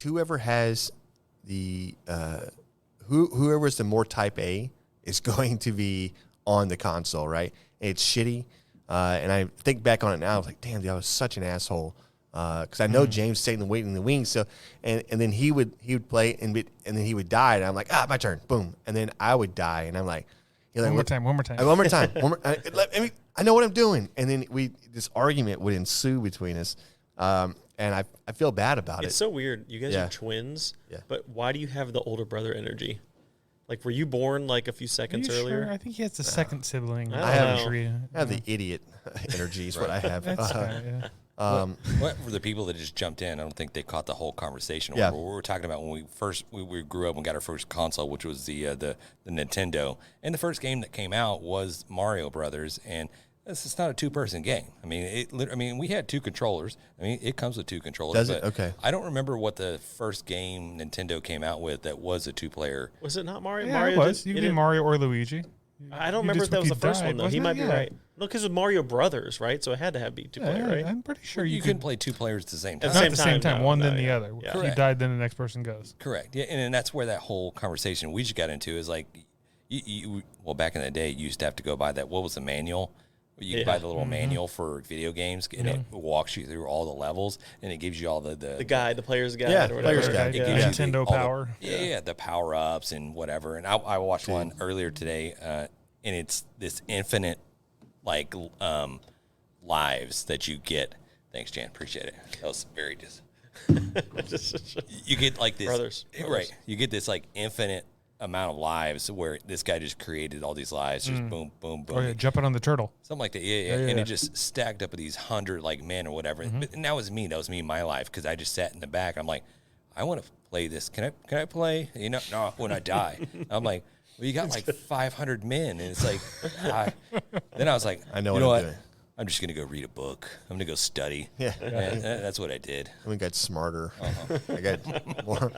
whoever has the whoever's the more type A is going to be on the console, right? And it's shitty. And I think back on it now, I was like, damn, dude, I was such an asshole. Because I know James sitting and waiting in the wings. So, and then he would play and then he would die, and I'm like, my turn, boom, and then I would die, and I'm like, one more time. I know what I'm doing, and then this argument would ensue between us, and I feel bad about it. It's so weird. You guys are twins, but why do you have the older brother energy? Like, were you born like a few seconds earlier? Sure? I think he has the second sibling. I have the idiot energy is what I have. That's fair, What for the people that just jumped in? I don't think they caught the whole conversation. Yeah. What we were talking about when we grew up and got our first console, which was the Nintendo, and the first game that came out was Mario Brothers, and it's not a two-person game. I mean, we had two controllers. I mean, it comes with two controllers. Does it? Okay. I don't remember what the first game Nintendo came out with that was a two-player. Was it not Mario? Yeah, Mario it was. You could be Mario or Luigi. I don't remember if that was the first one, though. He might be right. No, because it was Mario Brothers, right? So it had to be two-player, right? I'm pretty sure you couldn't play two players at the same time. At Not the same time. One, then the other. Yeah. If you died, then the next person goes. Correct. Yeah, and that's where that whole conversation we just got into is like, well, back in the day, you used to have to go buy that. What was the manual? You could buy the little manual for video games, and it walks you through all the levels, and it gives you all the guide, the player's guide, or whatever. Player's guide. It gives you Nintendo Power. The power ups and whatever. And I watched one earlier today, and it's this infinite lives that you get. Thanks, Jan. Appreciate it. That was very you get like this brothers. Right? You get this like infinite amount of lives where this guy just created all these lives, just boom, boom, boom. Oh, yeah, jumping on the turtle. Something like that, and it just stacked up with these 100 like men or whatever. And that was me in my life because I just sat in the back. I'm like, I want to play this. Can I play? No, when I die. I'm like, well, you got like 500 men, and it's like, then I was like, I know what I'm doing. I'm just gonna go read a book. I'm gonna go study. Yeah, that's what I did. And we got smarter. I got more.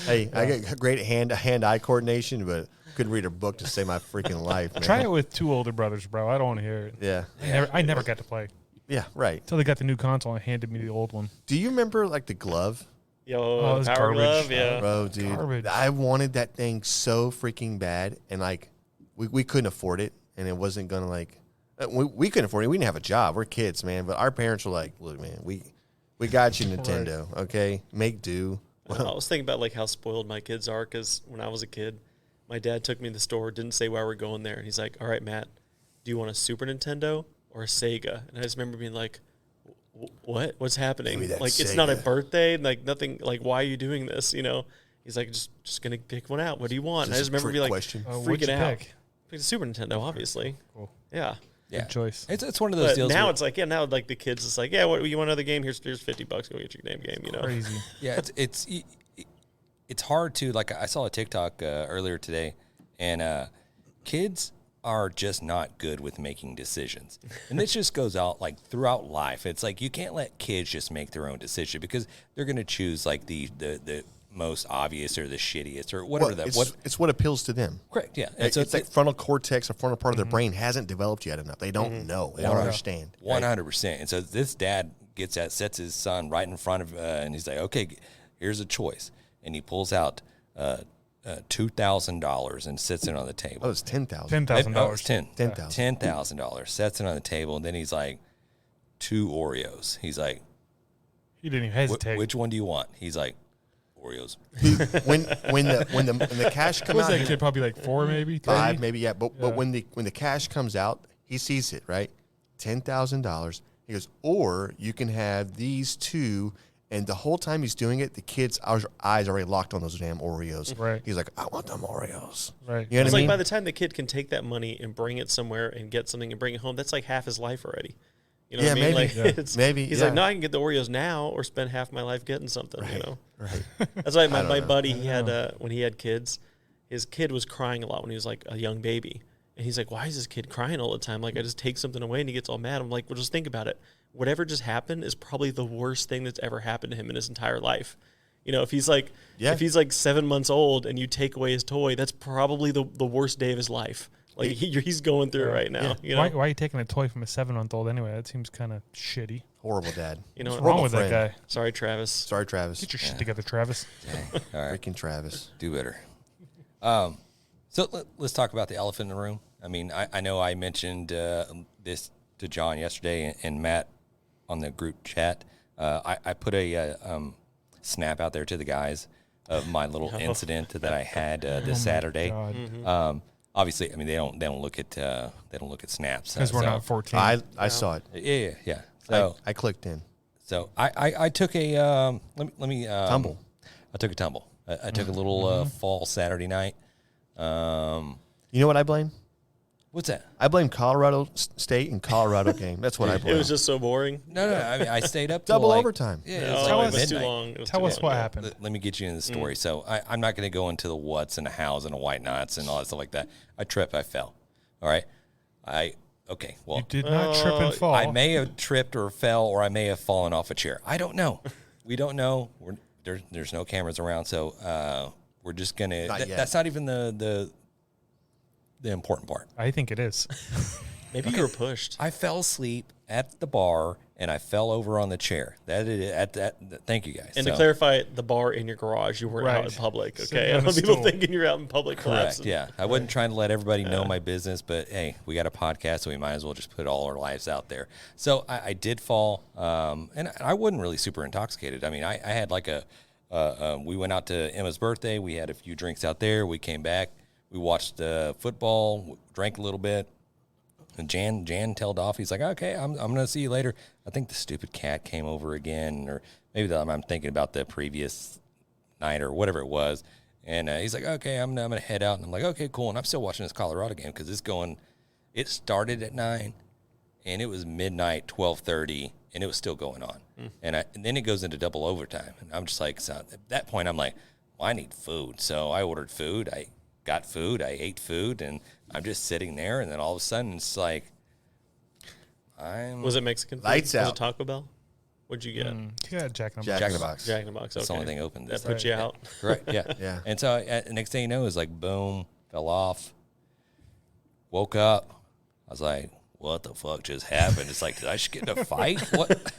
Hey, I got great hand-eye coordination, but couldn't read a book to save my freaking life. Man. Try it with two older brothers, bro. I don't want to hear it. Yeah, I never got to play. Yeah, right. Until they got the new console and handed me the old one. Do you remember like the glove? Power glove, yeah. Bro, dude, garbage. I wanted that thing so freaking bad, and like we couldn't afford it, and it wasn't gonna like. We couldn't afford it. We didn't have a job. We're kids, man. But our parents were like, "Look, man, we got you Nintendo, okay? Make do." I was thinking about like how spoiled my kids are because when I was a kid, my dad took me to the store, didn't say why we're going there, and he's like, "All right, Matt, do you want a Super Nintendo or a Sega?" And I just remember being like, "What? What's happening? Like, Sega. It's not a birthday. Like nothing. Like, why are you doing this? You know?" He's like, "Just gonna pick one out. What do you want?" And I just remember being like, freaking out. Pick the Super Nintendo, obviously. Cool. Yeah. Good choice. It's one of those deals. Now it's like, now like the kids, it's like, what you want another game? Here's $50. Go get your damn game. You know, crazy. Yeah, it's hard to like. I saw a TikTok earlier today, and kids are just not good with making decisions, and this just goes out like throughout life. It's like you can't let kids just make their own decision because they're going to choose like the most obvious or the shittiest or whatever it's what appeals to them. Correct. Yeah. It's like frontal cortex or frontal part of their brain hasn't developed yet enough. They don't know. They don't understand. 100%. And so this dad sets his son right in front of, and he's like, okay, here's a choice. And he pulls out $2,000 and sits it on the table. Oh, it's $10,000. $10,000. $10,000. Sets it on the table, and then he's like, 2 Oreos. He's like, he didn't even hesitate. Which one do you want? He's like, Oreos. when the cash comes out, was that kid probably like 4, maybe 5, maybe But when the cash comes out, he sees it right, $10,000. He goes, or you can have these 2, and the whole time he's doing it, the kid's eyes are already locked on those damn Oreos. Right. He's like, I want them Oreos. Right. You know it's what I like mean? by the time the kid can take that money and bring it somewhere and get something and bring it home, that's like half his life already. You know what I mean? Maybe. He's like, no, I can get the Oreos now or spend half my life getting something, right, you know? Right. That's why my buddy, he had, when he had kids, his kid was crying a lot when he was like a young baby. And he's like, why is this kid crying all the time? Like, I just take something away and he gets all mad. I'm like, well, just think about it. Whatever just happened is probably the worst thing that's ever happened to him in his entire life. You know, if he's like, if he's like 7 months old and you take away his toy, that's probably the worst day of his life. Like he's going through it right now. Yeah. You know? Why are you taking a toy from a 7-month-old anyway? That seems kind of shitty. Horrible dad. You know What's what? wrong with that guy? Sorry, Travis. Sorry, Travis. Get your shit together, Travis. All right. Freaking Travis. Do better. So let's talk about the elephant in the room. I mean, I know I mentioned this to John yesterday and Matt on the group chat. I put a snap out there to the guys of my little incident that I had this Saturday. Obviously, I mean they don't look at snaps Because we're not 14. I saw it. Yeah. So I clicked in. So I took a let me Tumble. I took a tumble. I took a little fall Saturday night. You know what I blame? What's that? I blame Colorado State and Colorado game. That's what I blame. It was just so boring. No. I mean, I stayed up till double like, overtime. Yeah, No, it was Tell like us- it was too midnight. long. It was Tell too us long, what yeah. happened. Let me get you in the story. So I'm not going to go into the whats and the hows and the white knots and all that stuff like that. I tripped. I fell. All right. Okay. Well, You did not trip and fall. I may have tripped or fell, or I may have fallen off a chair. I don't know. We don't know. There's no cameras around, so we're just gonna. Not yet. That's not even the important part. I think it is. Maybe you were pushed. I fell asleep at the bar and I fell over on the chair. Thank you guys. And So- to clarify, the bar in your garage, you weren't out in Right. public. Sitting Okay, I on don't a want people stool. thinking you're out in public Correct. collapsing. Yeah, I wasn't trying to let everybody know my business, but hey, we got a podcast, so we might as well just put all our lives out there. So I did fall, and I wasn't really super intoxicated. I mean, I had like we went out to Emma's birthday. We had a few drinks out there. We came back. We watched football, drank a little bit. And Jan tailed off. He's like, okay, I'm going to see you later. I think the stupid cat came over again, or maybe I'm thinking about the previous night or whatever it was. And he's like, okay, I'm going to head out. And I'm like, okay, cool. And I'm still watching this Colorado game because it started at 9 and it was midnight, 12:30, and it was still going on. And then it goes into double overtime. And I'm just like, so at that point, I'm like, well, I need food. So I ordered food. I got food. I ate food, and I'm just sitting there. And then all of a sudden, it's like, Was it Mexican food? Lights Was out. it Taco Bell? What'd you get? Yeah, Jack in the Jack Box. in the Box. Jack in the Box. Okay. that's the only thing open. That put you out. Correct. Yeah. Yeah. And so the next thing you know is like, boom, fell off. Woke up. I was like, what the fuck just happened? It's like, did I just get in a fight? What?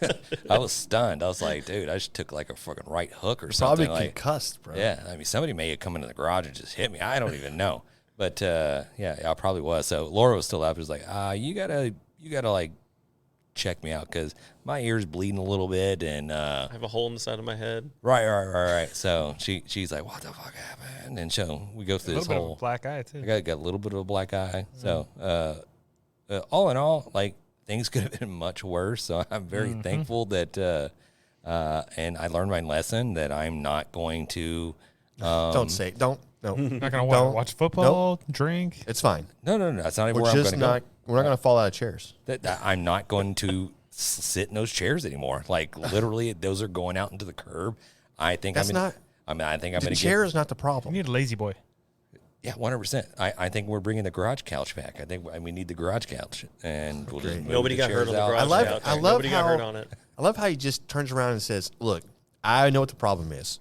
I was stunned. I was like, dude, I just took like a fucking right hook or something. Probably Like, concussed, bro. yeah. I mean, somebody may have come into the garage and just hit me. I don't even know. But yeah, I probably was. So Laura was still up. She was like, you gotta like check me out because my ear's bleeding a little bit, and I have a hole in the side of my head. right. So she's like, what the fuck happened? And so we go A through little this bit of whole. a black eye, too. I got a little bit of a black eye. So all in all, like things could have been much worse. So I'm very thankful that and I learned my lesson that I'm not going to. Don't say. Don't. No. Not going to Don't. watch football, drink. It's fine. No. That's not even We're where I'm just going to go. not. We're not going to fall out of chairs. That I'm not going to sit in those chairs anymore. Like literally, those are going out into the curb. I think That's not. I mean, I think I'm The going to chair is not the You problem. need a lazy boy. Yeah, 100%. I think we're bringing the garage couch back. I think we need the garage couch, and we'll just move Nobody the got hurt chairs on the out. garage. I love- couch. I love Nobody got how- hurt on it. I love how he just turns around and says, "Look, I know what the problem is.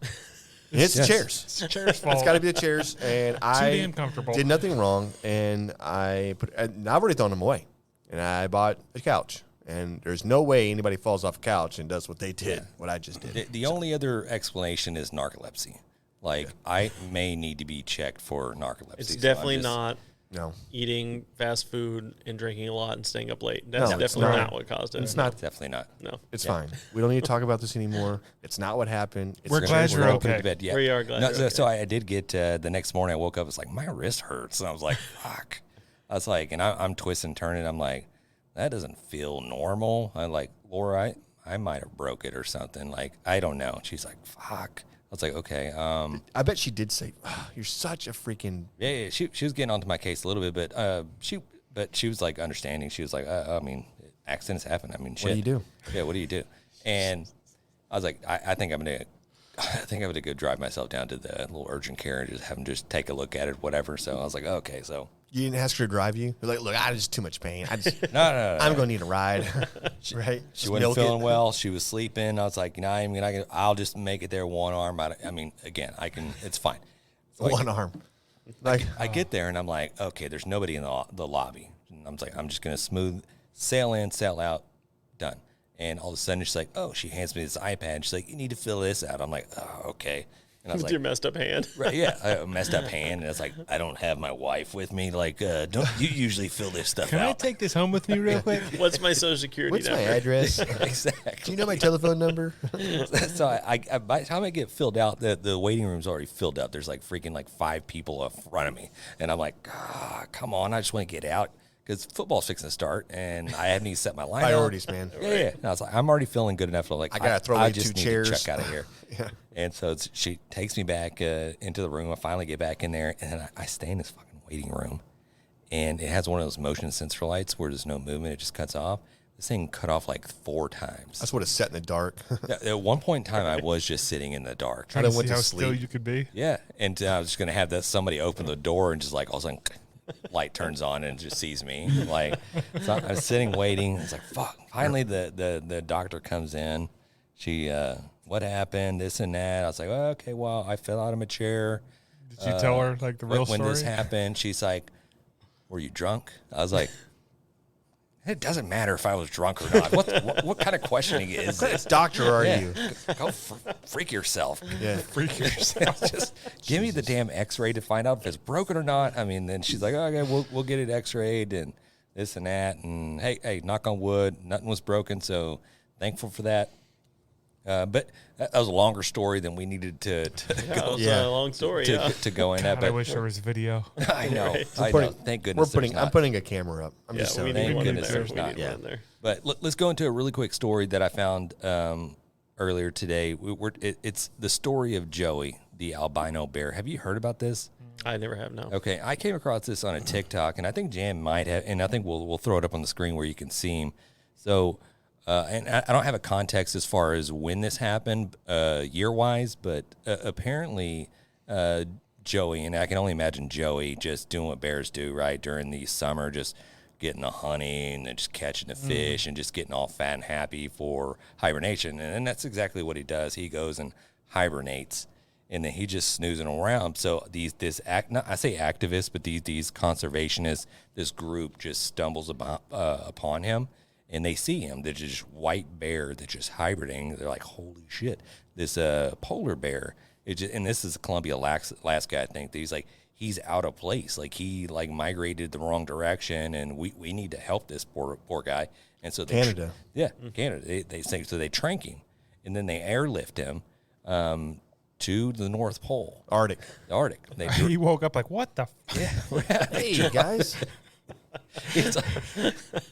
It's the chairs. It's the chair's fault. It's got to be the chairs." And I damn comfortable. did nothing wrong, and I've already thrown them away, and I bought a couch. And there's no way anybody falls off a couch and does what they did, what I just did. The only other explanation is narcolepsy. Like I may need to be checked for narcolepsy. It's so I'm definitely just- not No, eating fast food and drinking a lot and staying up late. That's No, it's definitely not. not what caused it. it's not. Definitely not. No. It's fine. We don't need to talk about this anymore. It's not what happened. It's We're the glad chairs you're were We're open. open okay. to bed. Yeah. We are glad No, you're so, okay. so I did get the next morning. I woke up. It's like my wrist hurts, and I was like, "Fuck!" I was like, and I'm twisting, turning. I'm like, that doesn't feel normal. I'm like, Laura, I might have broke it or something. Like I don't know. She's like, "Fuck." I was like, okay. I bet she did say, "You're such a freaking." Yeah. She was getting onto my case a little bit, but she was like understanding. She was like, I mean, accidents happen. I mean, shit. What do you do? Yeah, what do you do? And I was like, I think I'm gonna go drive myself down to the little urgent care and just have them just take a look at it, whatever. So I was like, okay, so You didn't ask her to drive you. You're like, "Look, I just too much pain. I just, no. I'm going to need a ride." Right? She Just wasn't milk it. feeling well. She was sleeping. I was like, I'll just make it there one arm. I mean, again, I can. It's fine. One arm. Like, I get there and I'm like, okay, there's nobody in the lobby. And I'm like, I'm just gonna smooth sail in, sail out, done. And all of a sudden she's like, oh, she hands me this iPad. She's like, you need to fill this out. I'm like, oh, okay. And I was With like, your messed up hand. right, yeah, I messed up hand, and it's like, I don't have my wife with me. Like, don't you usually fill this stuff Can I out? take this home with me real quick? What's my social security what's my number? address? Do Exactly. you know my telephone number? So I by the time I get filled out, the waiting room's already filled up. There's like freaking like 5 people in front of me, and I'm like, come on, I just want to get out because football's fixing to start, and I haven't even set my line. Priorities, man. Yeah, yeah. And I was like, I'm already feeling good enough. Like, I gotta throw away just 2 need chairs. to check out of here. Yeah. And so she takes me back into the room. I finally get back in there, and then I stay in this fucking waiting room. And it has one of those motion sensor lights where there's no movement. It just cuts off. This thing cut off like 4 times. That's what it's set in the dark. At one point in time, I was just sitting in the dark. Trying to went see to how still sleep. you could be. Yeah. And I was just going to have somebody open the door and just like all of a sudden light turns on and just sees me. Like, so I was sitting waiting. It's like, fuck. Finally, the doctor comes in. She, what happened? This and that. I was like, oh, okay, well, I fell out of my chair. Did you tell her like the real When story? this happened, she's like, were you drunk? I was like, it doesn't matter if I was drunk or not. What kind of questioning is What this? doctor are Yeah. you? Go freak yourself. Yeah. Freak yourself. Just give me the damn X-ray to find out if it's broken or not. I mean, then she's like, okay, we'll get it X-rayed and this and that. And hey, knock on wood, nothing was broken. So thankful for that. But that was a longer story than we needed to That go, was Yeah. a long story. Yeah. to go in God, at. I But wish there was video. I know. Right. I know. putting- Thank goodness. there's I'm not. putting a camera up. I'm Yeah, just we saying. need Thank one goodness there. there's We not. need one there. But let's go into a really quick story that I found earlier today. It's the story of Joey, the albino bear. Have you heard about this? I never have, no. Okay, I came across this on a TikTok, and I think Jan might have, and I think we'll throw it up on the screen where you can see him. So, and I don't have a context as far as when this happened year-wise, but apparently Joey, and I can only imagine Joey just doing what bears do, right, during the summer, just getting the honey and then just catching the fish and just getting all fat and happy for hibernation. And that's exactly what he does. He goes and hibernates, and then he just snoozing around. So I say activists, but these conservationists, this group just stumbles upon him, and they see him. They're just white bear that's just hibernating. They're like, holy shit, this polar bear. And this is Columbia, Alaska, I think. That he's out of place. Like he migrated the wrong direction, and we need to help this poor guy. And so Canada. Canada. They say so. They trank him, and then they airlift him to the North Pole, Arctic. the Arctic. They He woke up like, what the? Hey, guys.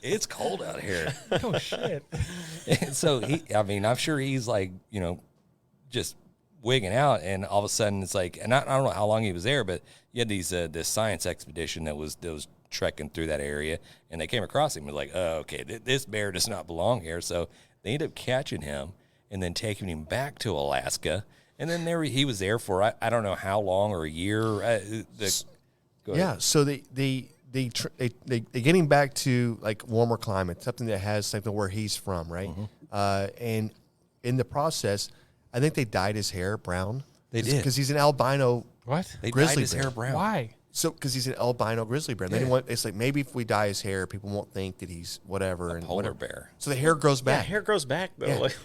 it's cold out here. Oh shit! And so I'm sure he's just wigging out, and all of a sudden it's like, and I don't know how long he was there, but you had this science expedition that was trekking through that area, and they came across him and was like, oh, okay, this bear does not belong here. So they ended up catching him and then taking him back to Alaska, and then he was there for I don't know how long, or a year. Go ahead. Yeah. So they get him back to like warmer climate, something that has something where he's from, right? And in the process, I think they dyed his hair brown. They did. Because he's an albino. What? They dyed grizzly his bear. hair brown. Why? So, because he's an albino grizzly bear. They didn't want, it's like, maybe if we dye his hair, people won't think that he's whatever. And Polar whatever. bear. So the hair grows Yeah, back. hair grows back, though. Yeah. Like,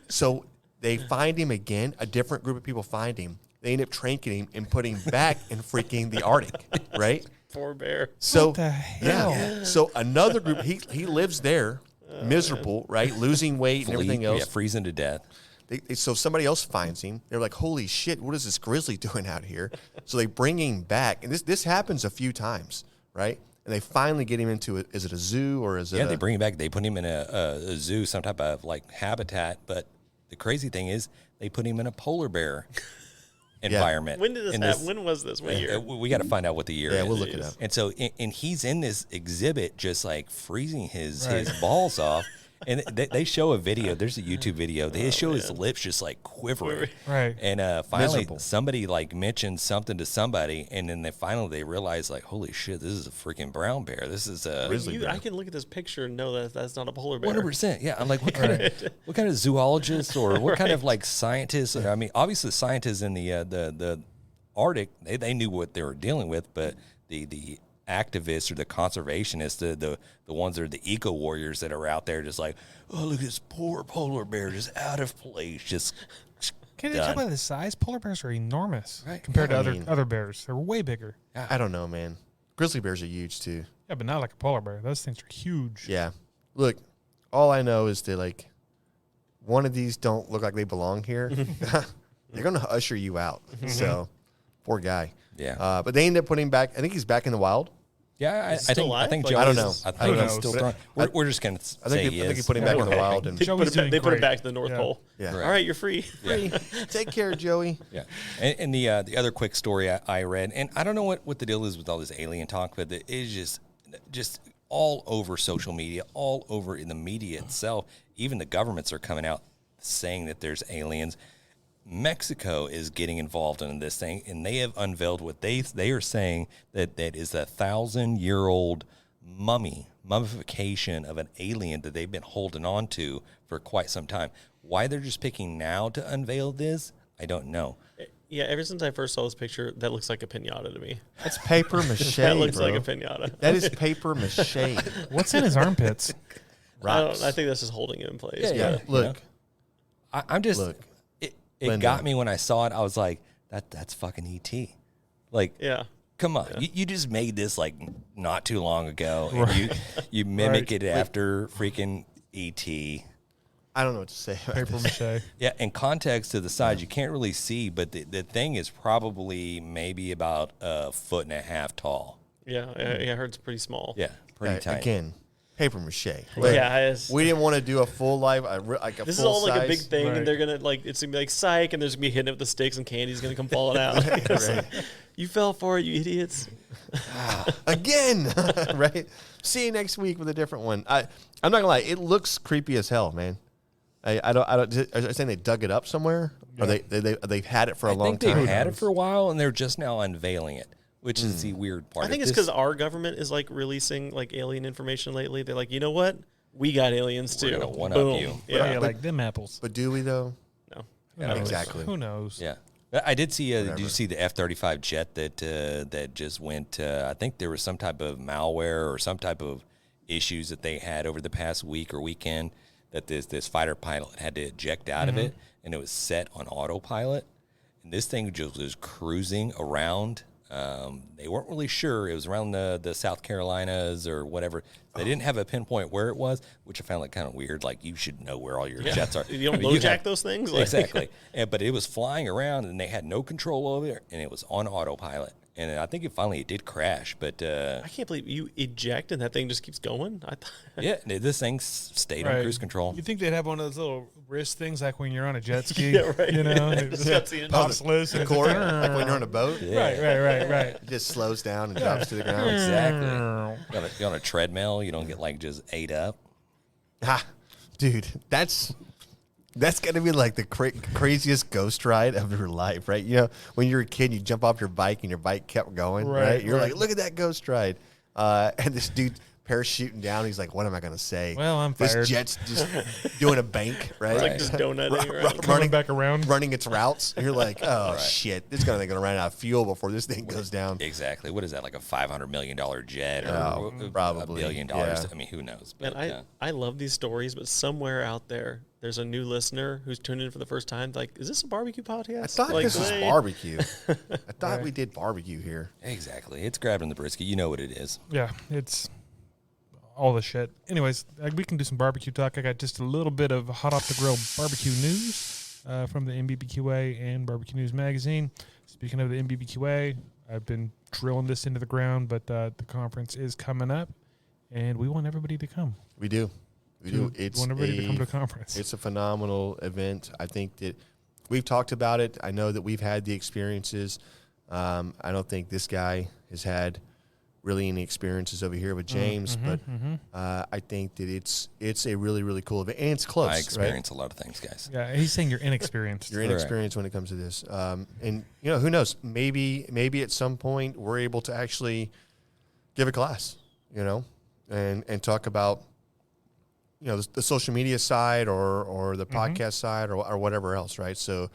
So they find him again. A different group of people find him. They end up tranking him and putting him back in freaking the Arctic, right? poor bear. So What the hell? yeah. So another group, he lives there, miserable, right? Losing weight and everything else. Yeah, freezing to death. So somebody else finds him. They're like, holy shit, what is this grizzly doing out here? So they bring him back. And this happens a few times, right? And they finally get him into is it a zoo or is it They bring him back. They put him in a zoo, some type of habitat. But the crazy thing is, they put him in a polar bear environment. When did this happen? When was this? What year? We got to find out what the year is. Yeah, we'll look it up. And so, and he's in this exhibit, just like freezing his balls off. And they show a video. There's a YouTube video. They show his lips just like quivering. Right. And finally, Miserable. somebody mentioned something to somebody, and then they realize like, holy shit, this is a freaking brown bear. This is a Grizzly bear. I can look at this picture and know that that's not a polar bear. 100%. Yeah, I'm like, what kind of zoologist or what kind of like scientist? I mean, obviously, scientists in the Arctic, they knew what they were dealing with, but the activists or the conservationists, the ones that are the eco warriors that are out there just like, oh, look at this poor polar bear just out of place, just Can't they talk about the size? Polar bears are enormous compared Yeah, to other bears. They're way bigger. I don't know, man. Grizzly bears are huge too. Yeah, but not like a polar bear. Those things are huge. Yeah. Look, all I know is that like one of these don't look like they belong here. They're gonna usher you out. So poor guy. Yeah. But they end up putting him back. I think he's back in the wild. Yeah, Is he still I think alive? Joey's, I don't know. I I think don't he's know. still throwing. We're just gonna say I think he put him back in the wild. And They Joey's put doing him great. back to the North Yeah. Pole. Yeah. All right, you're free. Yeah. take care, Joey. Yeah, and the other quick story I read, and I don't know what the deal is with all this alien talk, but it is just all over social media, all over in the media itself. Even the governments are coming out saying that there's aliens. Mexico is getting involved in this thing, and they have unveiled what they are saying that is a 1,000-year-old mummification of an alien that they've been holding on to for quite some time. Why they're just picking now to unveil this, I don't know. Yeah, ever since I first saw this picture, that looks like a pinata to me. That's paper mache. That looks bro. like a pinata. That is paper mache. What's in his armpits? Rocks. I think that's just holding it in place. Yeah, Yeah. but- Look. I'm just Look. it Linda. got me when I saw it. I was like, that's fucking ET. Like, Yeah. come on, you just made this like not too long ago, and you mimic it after freaking ET. I don't know what to say about Paper this. mache. Yeah, and context to the side, you can't really see, but the thing is probably maybe about 1.5 feet tall. Yeah, I heard it's pretty small. Yeah, pretty tiny. Again, paper mache. Yeah, We didn't want to do a full live, like a this is full all like a big size. thing, Right. and they're gonna like it's gonna be like psych, and there's gonna be hitting it with the sticks, and candy's gonna come falling out. It's Right. like, you fell for it, you idiots. Again, right? See you next week with a different one. I'm not gonna lie, it looks creepy as hell, man. I don't. Are you saying they dug it up somewhere, or they've had it for a I long think they've time? had it for a while, and they're just now unveiling it, which is the weird part. I think it's because our government is like releasing like alien information lately. They're like, you know what? We got aliens We're too. gonna one-up Boom. you. Yeah. Yeah, like them apples. But do we though? No. Who knows? Exactly. Who knows? Yeah. I did see. Did Whatever. you see the F-35 jet that just went? I think there was some type of malware or some type of issues that they had over the past week or weekend that this fighter pilot had to eject out of it, and it was set on autopilot. And this thing just was cruising around. They weren't really sure. It was around the South Carolinas or whatever. They didn't have a pinpoint where it was, which I found like kind of weird. Like, you should know where all your jets are. You don't I mean, LoJack those things? Like, Exactly. But it was flying around, and they had no control over it, and it was on autopilot. And I think it did crash, but I can't believe you eject and that thing just keeps going. yeah, this thing stayed on Right. cruise control. You think they'd have one of those little wrist things like when you're on a jet ski? Yeah, right. You know, it Just just got seen it. pops loose. and it's Cord, like, like when you're on a boat, Right. it just slows down and drops to the ground. Exactly. You're on a treadmill, you don't get like just ate up. Ha, dude, that's got to be like the craziest ghost ride of your life, right? You know, when you're a kid, you jump off your bike and your bike kept going, right? You're like, look at that ghost ride. And this dude parachuting down, he's like, what am I going to say? Well, I'm This fired. jet's just doing a bank, right? It's like just donutting around. Coming back around. running its routes. And you're like, oh, shit, this guy's going to run out of fuel before this thing goes down. Exactly. What is that, like a $500 million jet or Oh, probably, $1 billion? yeah. I mean, who knows? But, And I love these stories, but somewhere out there, there's a new listener who's tuned in for the first time. Like, is this a barbecue podcast? I thought Like, this was they- barbecue. I thought we did barbecue here. exactly. It's grabbing the brisket. You know what it is. Yeah, it's all the shit. Anyways, we can do some barbecue talk. I got just a little bit of hot off the grill barbecue news from the NBBQA and Barbecue News Magazine. Speaking of the NBBQA, I've been drilling this into the ground, but the conference is coming up, and we want everybody to come. We do. We do. We want everybody to come to a conference. It's a phenomenal event. I think that we've talked about it. I know that we've had the experiences. I don't think this guy has had really any experiences over here with James, but I think that it's a really, really cool event. And it's close. I right? experience a lot of things, guys. Yeah, he's saying you're inexperienced. You're inexperienced when it comes to this. And, you know, who knows? Maybe at some point we're able to actually give a class, you know, and talk about, you know, the social media side or the podcast side or whatever else, right? So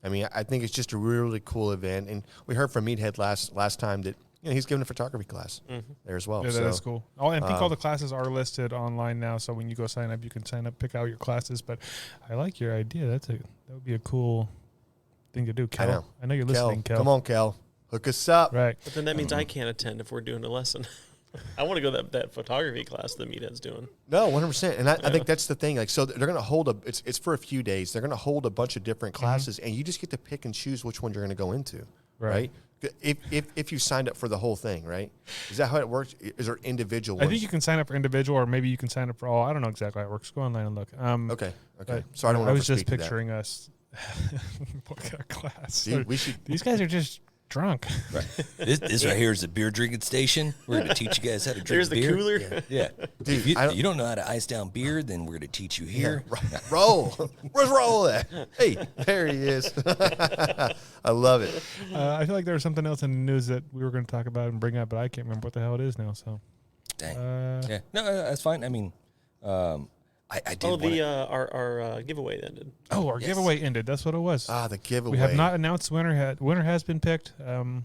I mean, I think it's just a really cool event. And we heard from Meathead last time that he's giving a photography class there as well. Yeah, that is cool. I think all the classes are listed online now, so when you go sign up, you can sign up, pick out your classes. But I like your idea. That would be a cool thing to do, Kel. I know you're listening, Kel. Come on, Kel. Hook us up. Right. But then that means I can't attend if we're doing a lesson. I want to go to that photography class that Meathead's doing. No, 100%. And I think that's the thing. Like, so they're going to hold it's for a few days. They're going to hold a bunch of different classes, and you just get to pick and choose which one you're going to go into, right? If you signed up for the whole thing, right? Is that how it works? Is there individual ones? I think you can sign up for individual, or maybe you can sign up for all. I don't know exactly how it works. Go online and look. Okay. So I don't. I was just picturing us. What kind of class? Dude, these guys are just drunk. Right. This right here is a beer drinking station. We're going to teach you guys how to drink There's beer. the cooler. Yeah. Dude, If you don't know how to ice down beer, then we're going to teach you here. Yeah, roll. Where's Roll at? Hey, there he is. I love it. I feel like there was something else in the news that we were going to talk about and bring up, but I can't remember what the hell it is now. So, Dang. Yeah. No, that's fine. I mean, I did. Our giveaway ended. Oh, our giveaway ended. That's what it was. The giveaway. We have not announced winner. Winner has been picked. And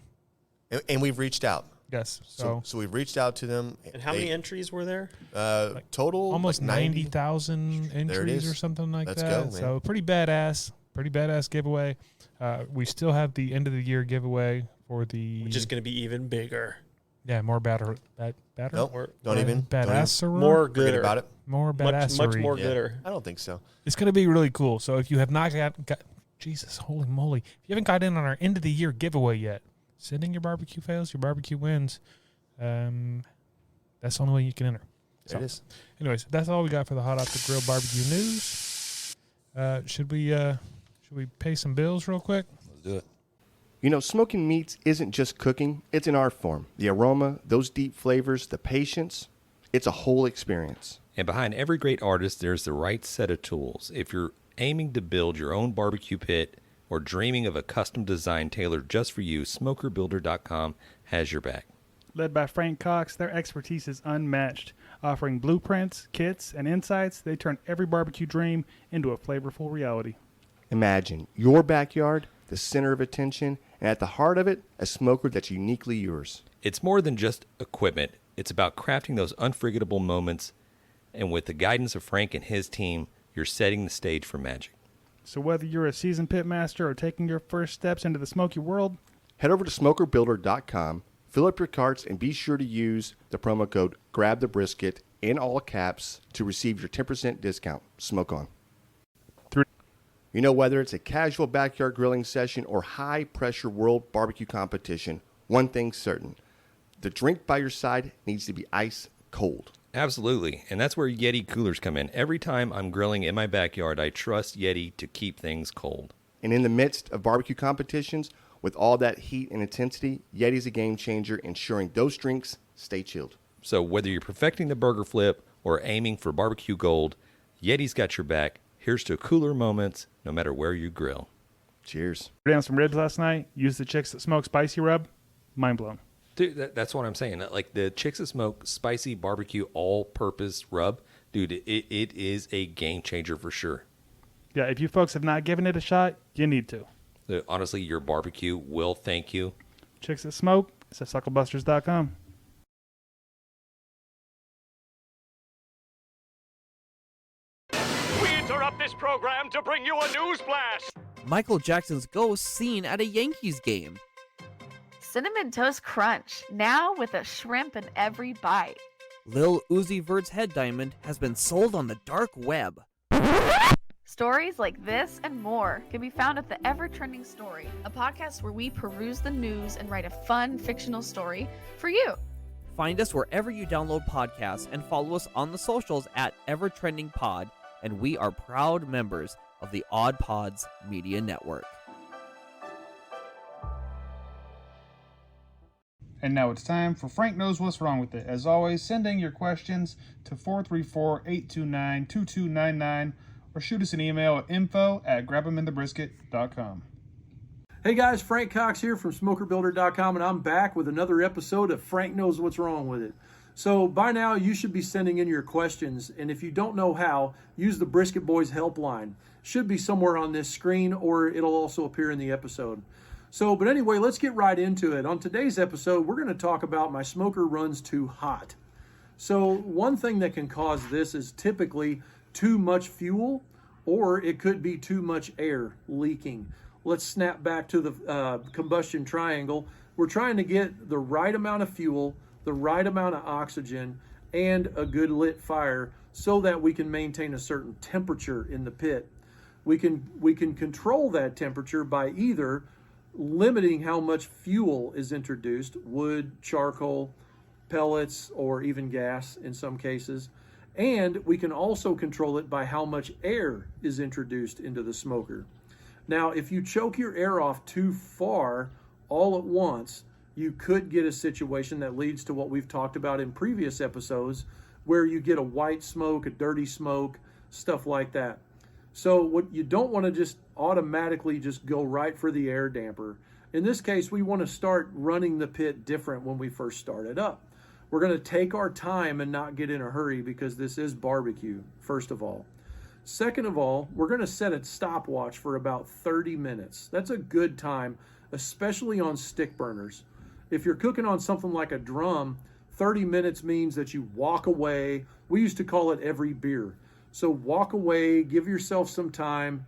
we've reached out. Yes. So we've reached out to them. And how many entries were there? Total almost like 90,000 entries or something like Let's that. go, man. So pretty badass giveaway. We still have the end of the year giveaway for the, which is going to be even bigger. Yeah, more batter. Nope, don't even. Badassery. More Forget gooder. about it. More badassery. Much more gooder. I don't think so. It's going to be really cool. So if you have not got Jesus, holy moly. If you haven't got in on our end of the year giveaway yet, send in your barbecue fails, your barbecue wins. That's the only way you can enter. So, it is. Anyways, that's all we got for the Hot Off the Grill barbecue news. Should we pay some bills real quick? Let's do it. You know, smoking meats isn't just cooking, it's an art form. The aroma, those deep flavors, the patience, it's a whole experience. And behind every great artist, there's the right set of tools. If you're aiming to build your own barbecue pit or dreaming of a custom design tailored just for you, SmokerBuilder.com has your back. Led by Frank Cox, their expertise is unmatched. Offering blueprints, kits, and insights, they turn every barbecue dream into a flavorful reality. Imagine your backyard, the center of attention, and at the heart of it, a smoker that's uniquely yours. It's more than just equipment. It's about crafting those unforgettable moments. And with the guidance of Frank and his team, you're setting the stage for magic. So whether you're a seasoned pitmaster or taking your first steps into the smoky world, head over to SmokerBuilder.com, fill up your carts, and be sure to use the promo code GRABTHEBRISKET in all caps to receive your 10% discount. Smoke on. You know, whether it's a casual backyard grilling session or high-pressure world barbecue competition, one thing's certain. The drink by your side needs to be ice cold. Absolutely, and that's where Yeti coolers come in. Every time I'm grilling in my backyard, I trust Yeti to keep things cold. And in the midst of barbecue competitions, with all that heat and intensity, Yeti's a game changer, ensuring those drinks stay chilled. So whether you're perfecting the burger flip or aiming for barbecue gold, Yeti's got your back. Here's to cooler moments, no matter where you grill. Cheers. down some ribs last night, used the Chicks That Smoke spicy rub, mind blown. Dude, that's what I'm saying. Like the Chicks That Smoke spicy barbecue all-purpose rub, dude, it is a game changer for sure. Yeah, if you folks have not given it a shot, you need to. Honestly, your barbecue will thank you. Chicks That Smoke, it's at SUCKLEBUSTERS.com. We interrupt this program to bring you a news blast. Michael Jackson's ghost seen at a Yankees game. Cinnamon Toast Crunch, now with a shrimp in every bite. Lil Uzi Vert's head diamond has been sold on the dark web. Stories like this and more can be found at the Evertrending Story, a podcast where we peruse the news and write a fun fictional story for you. Find us wherever you download podcasts and follow us on the socials at Evertrending Pod, and we are proud members of the Oddpods Media Network. And now it's time for Frank Knows What's Wrong With It. As always, send in your questions to 434-829-2299 or shoot us an email at info@grabeminthebrisket.com. Hey guys, Frank Cox here from SmokerBuilder.com, and I'm back with another episode of Frank Knows What's Wrong With It. So by now you should be sending in your questions, and if you don't know how, use the Brisket Boys helpline. Should be somewhere on this screen, or it'll also appear in the episode. So, but anyway, let's get right into it. On today's episode, we're going to talk about my smoker runs too hot. So one thing that can cause this is typically too much fuel, or it could be too much air leaking. Let's snap back to the combustion triangle. We're trying to get the right amount of fuel, the right amount of oxygen, and a good lit fire so that we can maintain a certain temperature in the pit. We can control that temperature by either limiting how much fuel is introduced, wood, charcoal, pellets, or even gas in some cases. And we can also control it by how much air is introduced into the smoker. Now, if you choke your air off too far all at once, you could get a situation that leads to what we've talked about in previous episodes, where you get a white smoke, a dirty smoke, stuff like that. So what you don't want to just automatically just go right for the air damper. In this case, we want to start running the pit different when we first start it up. We're going to take our time and not get in a hurry because this is barbecue, first of all. Second of all, we're going to set a stopwatch for about 30 minutes. That's a good time, especially on stick burners. If you're cooking on something like a drum, 30 minutes means that you walk away. We used to call it every beer. So walk away, give yourself some time,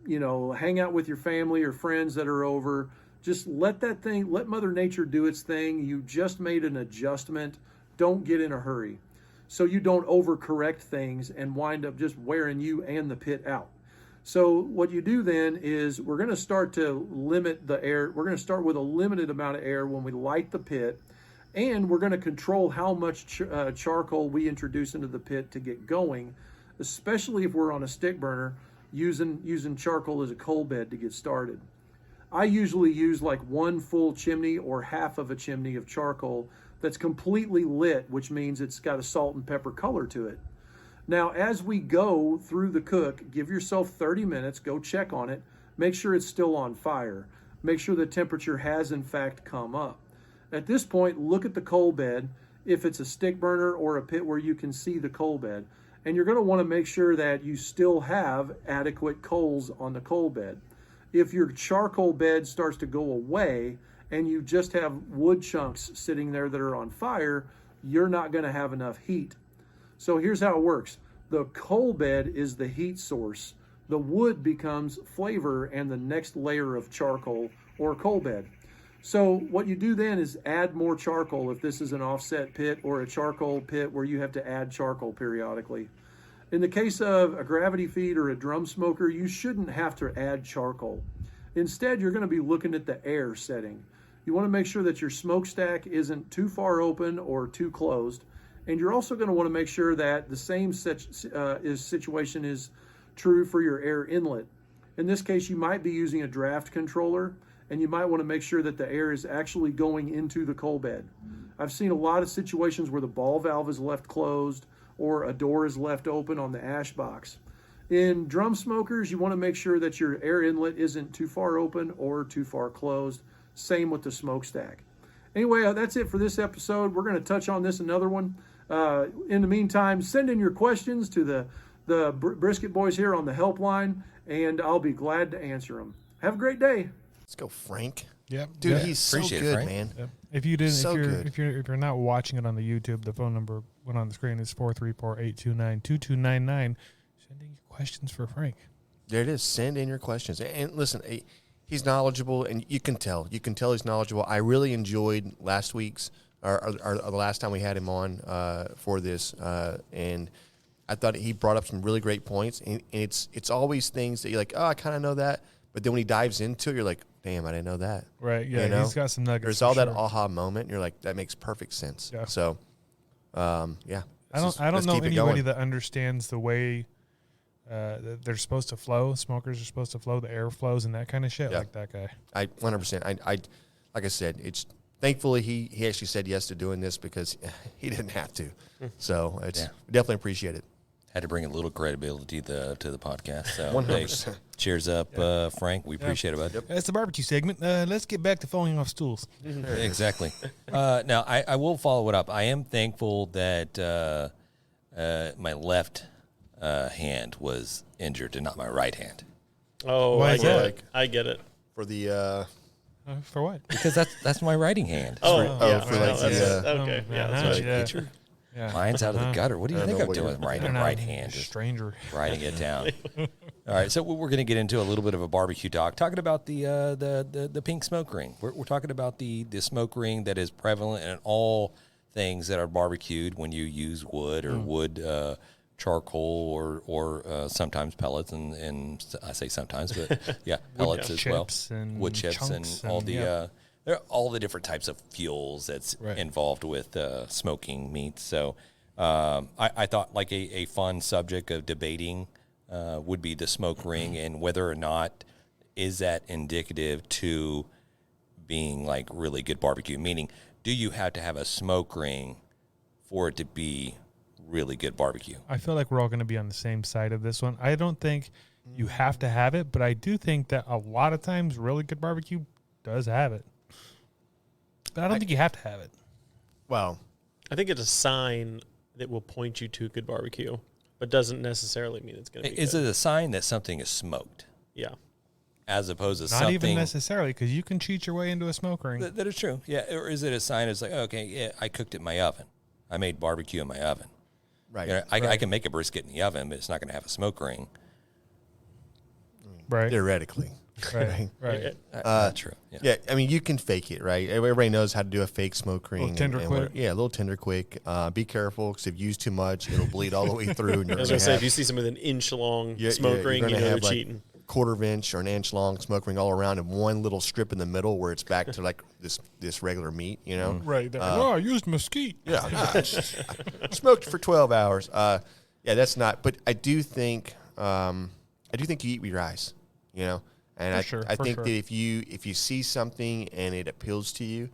hang out with your family or friends that are over. Just let Mother Nature do its thing. You just made an adjustment. Don't get in a hurry, so you don't overcorrect things and wind up just wearing you and the pit out. So what you do then is we're going to start to limit the air. We're going to start with a limited amount of air when we light the pit, and we're going to control how much charcoal we introduce into the pit to get going, especially if we're on a stick burner using charcoal as a coal bed to get started. I usually use like one full chimney or half of a chimney of charcoal that's completely lit, which means it's got a salt and pepper color to it. Now, as we go through the cook, give yourself 30 minutes, go check on it, make sure it's still on fire, make sure the temperature has in fact come up. At this point, look at the coal bed, if it's a stick burner or a pit where you can see the coal bed, and you're going to want to make sure that you still have adequate coals on the coal bed. If your charcoal bed starts to go away and you just have wood chunks sitting there that are on fire, you're not going to have enough heat. So here's how it works. The coal bed is the heat source. The wood becomes flavor and the next layer of charcoal or coal bed. So what you do then is add more charcoal if this is an offset pit or a charcoal pit where you have to add charcoal periodically. In the case of a gravity feed or a drum smoker, you shouldn't have to add charcoal. Instead, you're going to be looking at the air setting. You want to make sure that your smokestack isn't too far open or too closed. And you're also going to want to make sure that the same situation is true for your air inlet. In this case, you might be using a draft controller, and you might want to make sure that the air is actually going into the coal bed. I've seen a lot of situations where the ball valve is left closed or a door is left open on the ash box. In drum smokers, you want to make sure that your air inlet isn't too far open or too far closed. Same with the smokestack. Anyway, that's it for this episode. We're going to touch on this another one. In the meantime, send in your questions to the Brisket Boys here on the helpline, and I'll be glad to answer them. Have a great day. Let's go, Frank. Yep. Dude, Yeah. he's so Appreciate it, good, Frank. man. Yep. If you're not watching it on the YouTube, the phone number went on the screen is 434-829-2299. Send in your questions for Frank. There it is. Send in your questions. And listen, he's knowledgeable, and you can tell. You can tell he's knowledgeable. I really enjoyed last week's, or the last time we had him on for this, and I thought he brought up some really great points. And it's always things that you're like, oh, I kind of know that. But then when he dives into it, you're like, damn, I didn't know that. Right, yeah, You know? he's got some nuggets. There's for all sure. that aha moment, and you're like, that makes perfect sense. Yeah. So, yeah. I don't know anybody that understands the way that they're supposed to flow. Smokers are supposed to flow, the air flows, and that kind of shit. Yeah. Like that guy. I 100%. I like I said, it's thankfully he actually said yes to doing this because he didn't have to. So it's definitely appreciate it. Had to bring a little credibility to the podcast. So 100%. hey, cheers up, Frank. We appreciate it, bud. That's the barbecue segment. Let's get back to falling off stools. Exactly. Now, I will follow it up. I am thankful that my left hand was injured and not my right hand. Oh, Why I is get that? it. I get it. For the For what? Because that's my writing hand. Oh, yeah. for well, like that's the, okay. Yeah, that's right. yeah. Get your Yeah. minds out of the gutter. What do you I don't think know I'm what doing? you're- Writing right hand. Just Stranger. writing it down. All right, so we're going to get into a little bit of a barbecue talk, talking about the pink smoke ring. We're talking about the smoke ring that is prevalent in all things that are barbecued when you use wood or wood charcoal or sometimes pellets, and I say sometimes, but yeah, pellets as well. And Wood chips and all the there are all the different types of fuels that's involved with smoking meats. So I thought like a fun subject of debating would be the smoke ring and whether or not is that indicative to being like really good barbecue. Meaning, do you have to have a smoke ring for it to be really good barbecue? I feel like we're all going to be on the same side of this one. I don't think you have to have it, but I do think that a lot of times really good barbecue does have it. But I don't think you have to have it. well, I think it's a sign that will point you to good barbecue, but doesn't necessarily mean it's going to be Is good. it a sign that something is smoked Yeah. as opposed to Not something even necessarily, because you can cheat your way into a smoke ring. that is true? Yeah, or is it a sign? It's like, okay, yeah, I cooked it in my oven. I made barbecue in my oven. right. You know, I can make a brisket in the oven, but it's not going to have a smoke ring. Right. Theoretically. Right. Right. That's true. Yeah. Yeah, I mean, you can fake it, right? Everybody knows how to do a fake smoke ring. Tender quick. Yeah, a little tender quick. Be careful, because if you use too much, it'll bleed all the way through. And I was going to say, if you see something with an inch-long smoke ring, you know they're cheating. Quarter of inch or an inch long smoke ring all around, and one little strip in the middle where it's back to like this regular meat, you know? Right. I used mesquite. Yeah, I smoked for 12 hours. Yeah, that's not. But I do think you eat with your eyes, you know. And I think that if you see something and it appeals to you,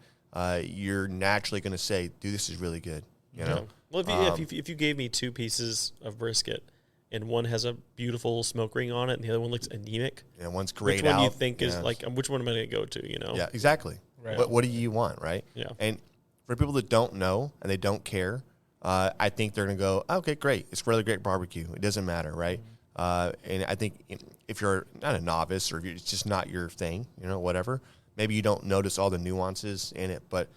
you're naturally going to say, "Dude, this is really good." You know. Well, if you gave me two pieces of brisket, and one has a beautiful smoke ring on it, and the other one looks anemic, Yeah, one's grayed which one out. do you think is like? Which one am I going to go to? You know. Yeah, exactly. Right. What do you want, right? Yeah. And for people that don't know and they don't care, I think they're going to go, "Okay, great. It's really great barbecue. It doesn't matter, right?" And I think if you're not a novice or if it's just not your thing, you know, whatever, maybe you don't notice all the nuances in it. But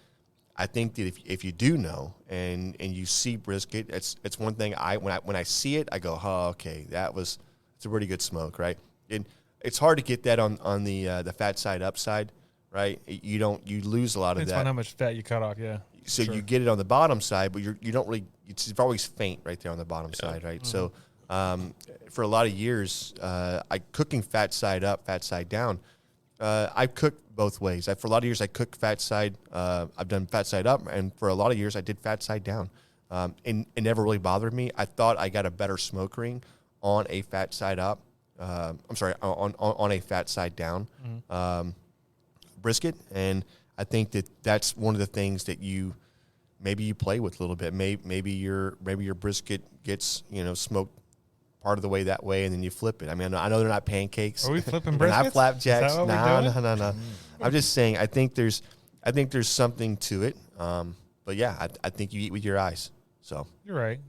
I think that if you do know and you see brisket, it's one thing. When I see it, I go, "Oh, okay, it's a pretty good smoke, right?" And it's hard to get that on the fat side upside, right? You lose a lot of It's that. fun how much fat you cut off, yeah. So you get it on the bottom side, but you don't really. It's always faint right there on the bottom side, right? So for a lot of years, I cooking fat side up, fat side down. I cooked both ways. For a lot of years, I cooked fat side. I've done fat side up, and for a lot of years, I did fat side down. And it never really bothered me. I thought I got a better smoke ring on a fat side up. I'm sorry, on a fat side down brisket, and I think that's one of the things that maybe you play with a little bit. Maybe your brisket gets smoked part of the way that way, and then you flip it. I mean, I know they're not pancakes. Are we flipping They're briskets? not flapjacks. Is that what we're doing? No. I'm just saying. I think there's something to it. But yeah, I think you eat with your eyes. So You're right.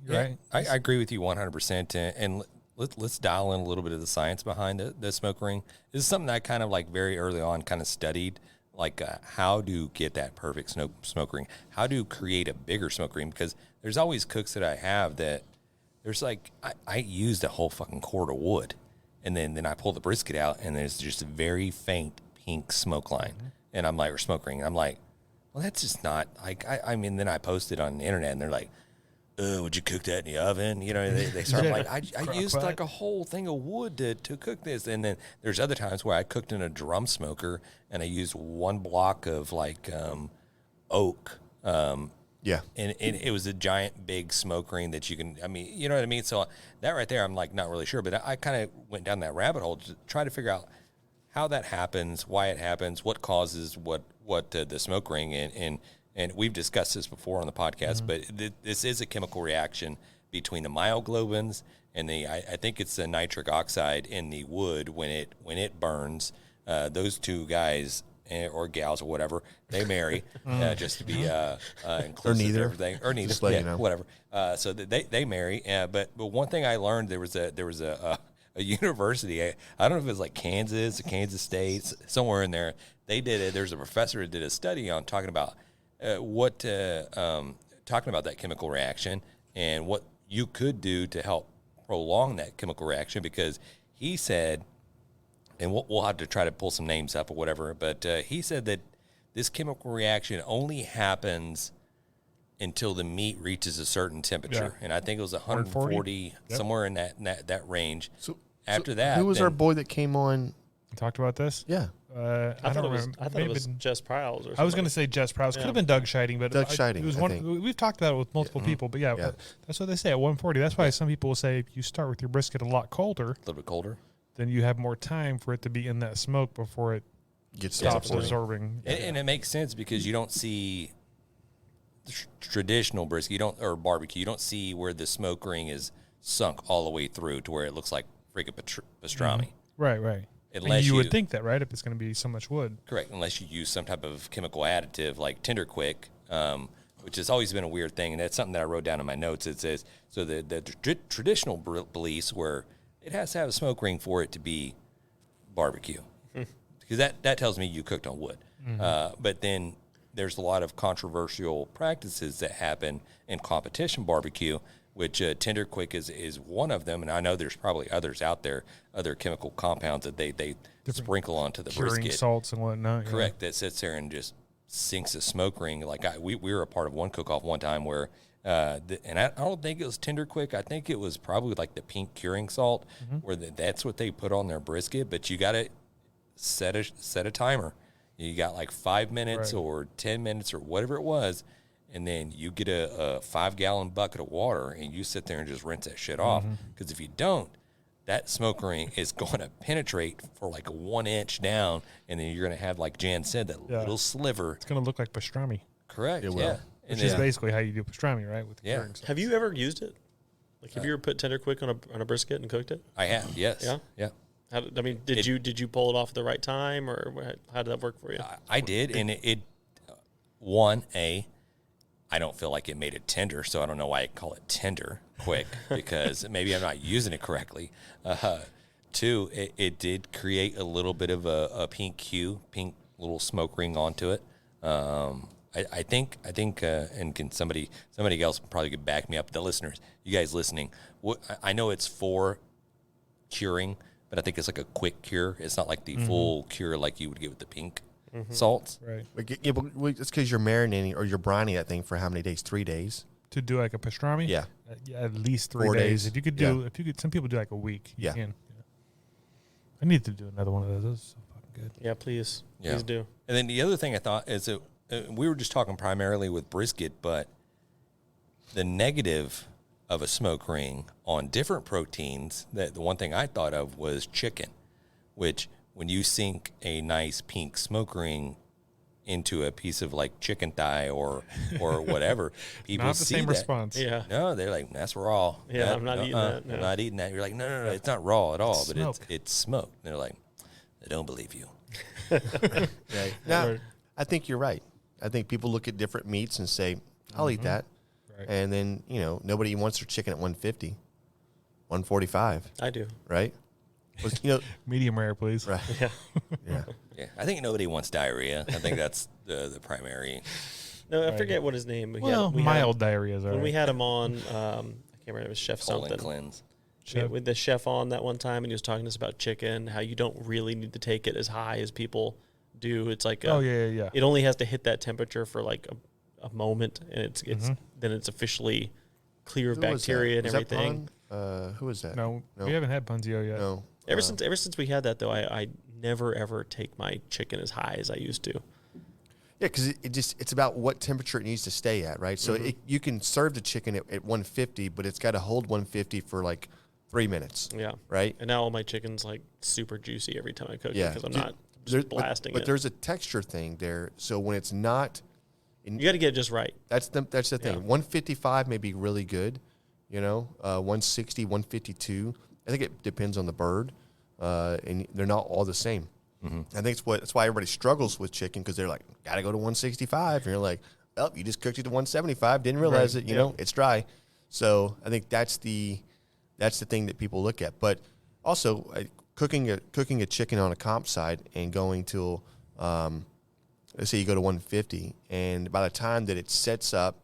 I agree with you 100%. And let's dial in a little bit of the science behind the smoke ring. This is something that I kind of like very early on kind of studied, like how to get that perfect smoke ring, how to create a bigger smoke ring, because there's always cooks that I have that there's like, I used a whole fucking cord of wood, and then I pull the brisket out, and there's just a very faint pink smoke line, and I'm like, or smoke ring, and I'm like, well, that's just not, like, I mean, then I posted on the internet, and they're like, would you cook that in the oven? You know, they start like, I used like a whole thing of wood to cook this. And then there's other times where I cooked in a drum smoker and I used one block of like oak. yeah, And it was a giant big smoke ring that you can, I mean, you know what I mean? So that right there, I'm like not really sure, but I kind of went down that rabbit hole to try to figure out how that happens, why it happens, what causes what the smoke ring, and we've discussed this before on the podcast, but this is a chemical reaction between the myoglobins and I think it's the nitric oxide in the wood when it burns. Those two guys or gals or whatever, they marry just to be inclusive to everything, or neither, Just let you know. whatever. So they marry. But one thing I learned, there was a university. I don't know if it was like Kansas or Kansas State, somewhere in there. They did it. There's a professor that did a study on talking about talking about that chemical reaction and what you could do to help prolong that chemical reaction, because he said, and we'll have to try to pull some names up or whatever, but he said that this chemical reaction only happens until the meat reaches a certain temperature, and I think it was 140, somewhere in that range. So after that, who was our boy that came on? Talked about this? Yeah. I thought it was Jess Prowls or something. I was going to say Jess Prowls. Could have been Doug Scheiding, but Doug Scheiding, it was I one. think. We've talked about it with multiple people, but that's what they say at 140. That's why some people will say if you start with your brisket a lot colder, a little bit colder, then you have more time for it to be in that smoke before it stops absorbing. And it makes sense because you don't see traditional brisket, or barbecue. You don't see where the smoke ring is sunk all the way through to where it looks like freaking pastrami. Right. Unless you would think that, right? If it's going to be so much wood. Correct. Unless you use some type of chemical additive like Tender Quick, which has always been a weird thing. And that's something that I wrote down in my notes. It says, so the traditional beliefs where it has to have a smoke ring for it to be barbecue. Because that tells me you cooked on wood. But then there's a lot of controversial practices that happen in competition barbecue, which Tender Quick is one of them. And I know there's probably others out there, other chemical compounds that they sprinkle onto the curing brisket. Salts and whatnot. Correct. That sits there and just sinks a smoke ring. Like we were a part of one cook-off one time where, and I don't think it was Tender Quick. I think it was probably like the pink curing salt, where that's what they put on their brisket. But you got to set a timer. You got like 5 minutes or 10 minutes or whatever it was. And then you get a 5-gallon bucket of water and you sit there and just rinse that shit off. Because if you don't, that smoke ring is going to penetrate for like a 1 inch down. And then you're going to have, like Jan said, that little sliver. It's going to look like pastrami. Correct. It will. Yeah. Which is basically how you do pastrami, right? With the curing salts. Have you ever used it? Like, have you ever put Tender Quick on a brisket and cooked it? I have, yes. Yeah? Did you pull it off at the right time, or how did that work for you? I did, and I don't feel like it made it tender, so I don't know why I call it Tender Quick, because maybe I'm not using it correctly. 2, it did create a little bit of a pink little smoke ring onto it. I think, and can somebody else probably could back me up. The listeners, you guys listening, I know it's for curing, but I think it's like a quick cure. It's not like the full cure like you would get with the pink salts. Right. But it's because you're marinating or you're brining that thing for how many days? 3 days. To do like a pastrami? Yeah. At least 3 4 days. days. If you could do, some people do like a week. You can. I need to do another one of those. Those are so fucking good. Yeah, please do. And then the other thing I thought is that we were just talking primarily with brisket, but the negative of a smoke ring on different proteins, that the one thing I thought of was chicken, which when you sink a nice pink smoke ring into a piece of like chicken thigh or whatever, people not the see same that. response. Yeah. No, they're like, that's raw. Yeah, I'm not eating that. No. I'm not eating that. You're like, no, it's not raw at all, but smoke. it's smoked. And they're like, I don't believe you. Right. Now, I think you're right. I think people look at different meats and say, I'll eat that. Right. And then, nobody wants their chicken at 150, 145. I do. Right? Medium rare, please. Right. Yeah. Yeah, I think nobody wants diarrhea. I think that's the primary. No, I forget what his name. We mild diarrhea is all when right. we had him on, I can't remember, it was Chef Colon something. cleanse. With the chef on that one time, and he was talking to us about chicken, how you don't really need to take it as high as people do. It's like yeah. It only has to hit that temperature for like a moment, and it's then it's officially clear of bacteria and everything. Who was that? No, we haven't had Punzio yet. No. Ever since we had that though, I never ever take my chicken as high as I used to. Yeah, because it's about what temperature it needs to stay at, right? So you can serve the chicken at 150, but it's got to hold 150 for like 3 minutes. Yeah. Right? And now all my chicken's like super juicy every time I cook it because I'm not blasting but it. there's a texture thing there. So when it's not, you got to get it just right. That's the thing. Yeah. 155 may be really good, 160, 152. I think it depends on the bird, and they're not all the same. Mm-hmm. I think that's why everybody struggles with chicken, because they're like, got to go to 165. And you're like, oh, you just cooked it to 175. Didn't realize it. You know, it's dry. So I think that's the thing that people look at. But also cooking a chicken on a comp side and going to, let's say you go to 150, and by the time that it sets up,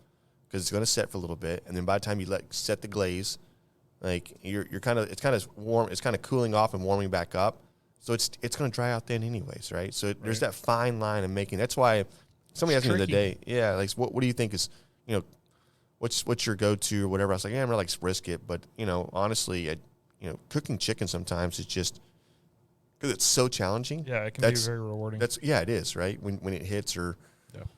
because it's going to set for a little bit, and then by the time you set the glaze, like it's kind of warm, it's kind of cooling off and warming back up. So it's going to dry out then anyways, right? So there's that fine line of making. That's why somebody asked me the other day, like what do you think is, what's your go-to or whatever? I was like, I really like brisket, but honestly, cooking chicken sometimes is just because it's so challenging. Yeah, it can be very rewarding. It is, right? When it hits or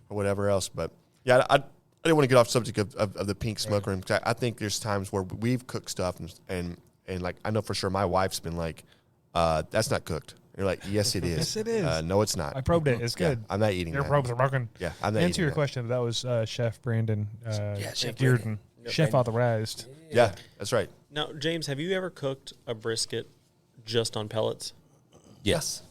whatever else. But yeah, I didn't want to get off subject of the pink smoke room, because I think there's times where we've cooked stuff and like I know for sure my wife's been like, that's not cooked. You're like, yes, it is. Yes, it is. No, it's not. I probed it. It's good. Yeah, I'm not eating Your that. probes are broken. Yeah, I'm not Answer eating your that. question. That was Chef Brandon Chef Dearden. Chef authorized. Yeah, that's right. Now, James, have you ever cooked a brisket just on pellets? Yes.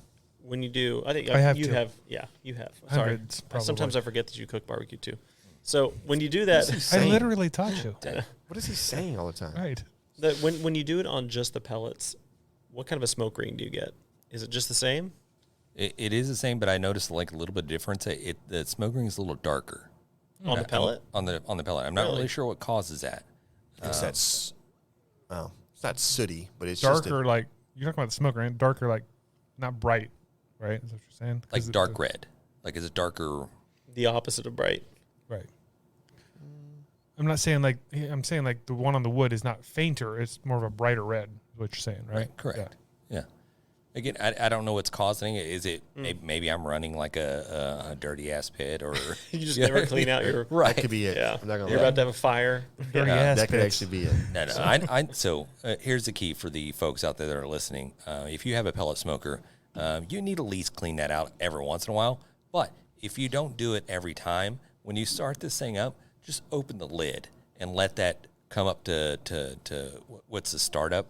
When you do, I think I have you to. have. Yeah, you have. Sorry. Hundreds, probably. Sometimes I forget that you cook barbecue too. So when you do that, I literally taught you. What is he saying all the time? Right. When you do it on just the pellets, what kind of a smoke ring do you get? Is it just the same? It is the same, but I noticed like a little bit of difference. The smoke ring is a little darker On the pellet? On the pellet. I'm not really sure what causes that. It's not sooty, but it's Darker, like, you're talking about the smoke ring, darker, like, not bright, right? Is that what you're saying? Like dark red. Like is it darker? The opposite of bright. Right. I'm not saying like, I'm saying like the one on the wood is not fainter. It's more of a brighter red, is what you're saying, right? Correct. Yeah. Again, I don't know what's causing it. Is it maybe I'm running like a dirty ass pit, or you just never clean out your That could be it. Yeah, I'm not gonna you're lie. about to have a fire. Dirty ass That could pits. actually be it. No. So here's the key for the folks out there that are listening. If you have a pellet smoker, you need to at least clean that out every once in a while. But if you don't do it every time, when you start this thing up, just open the lid and let that come up to what's the startup?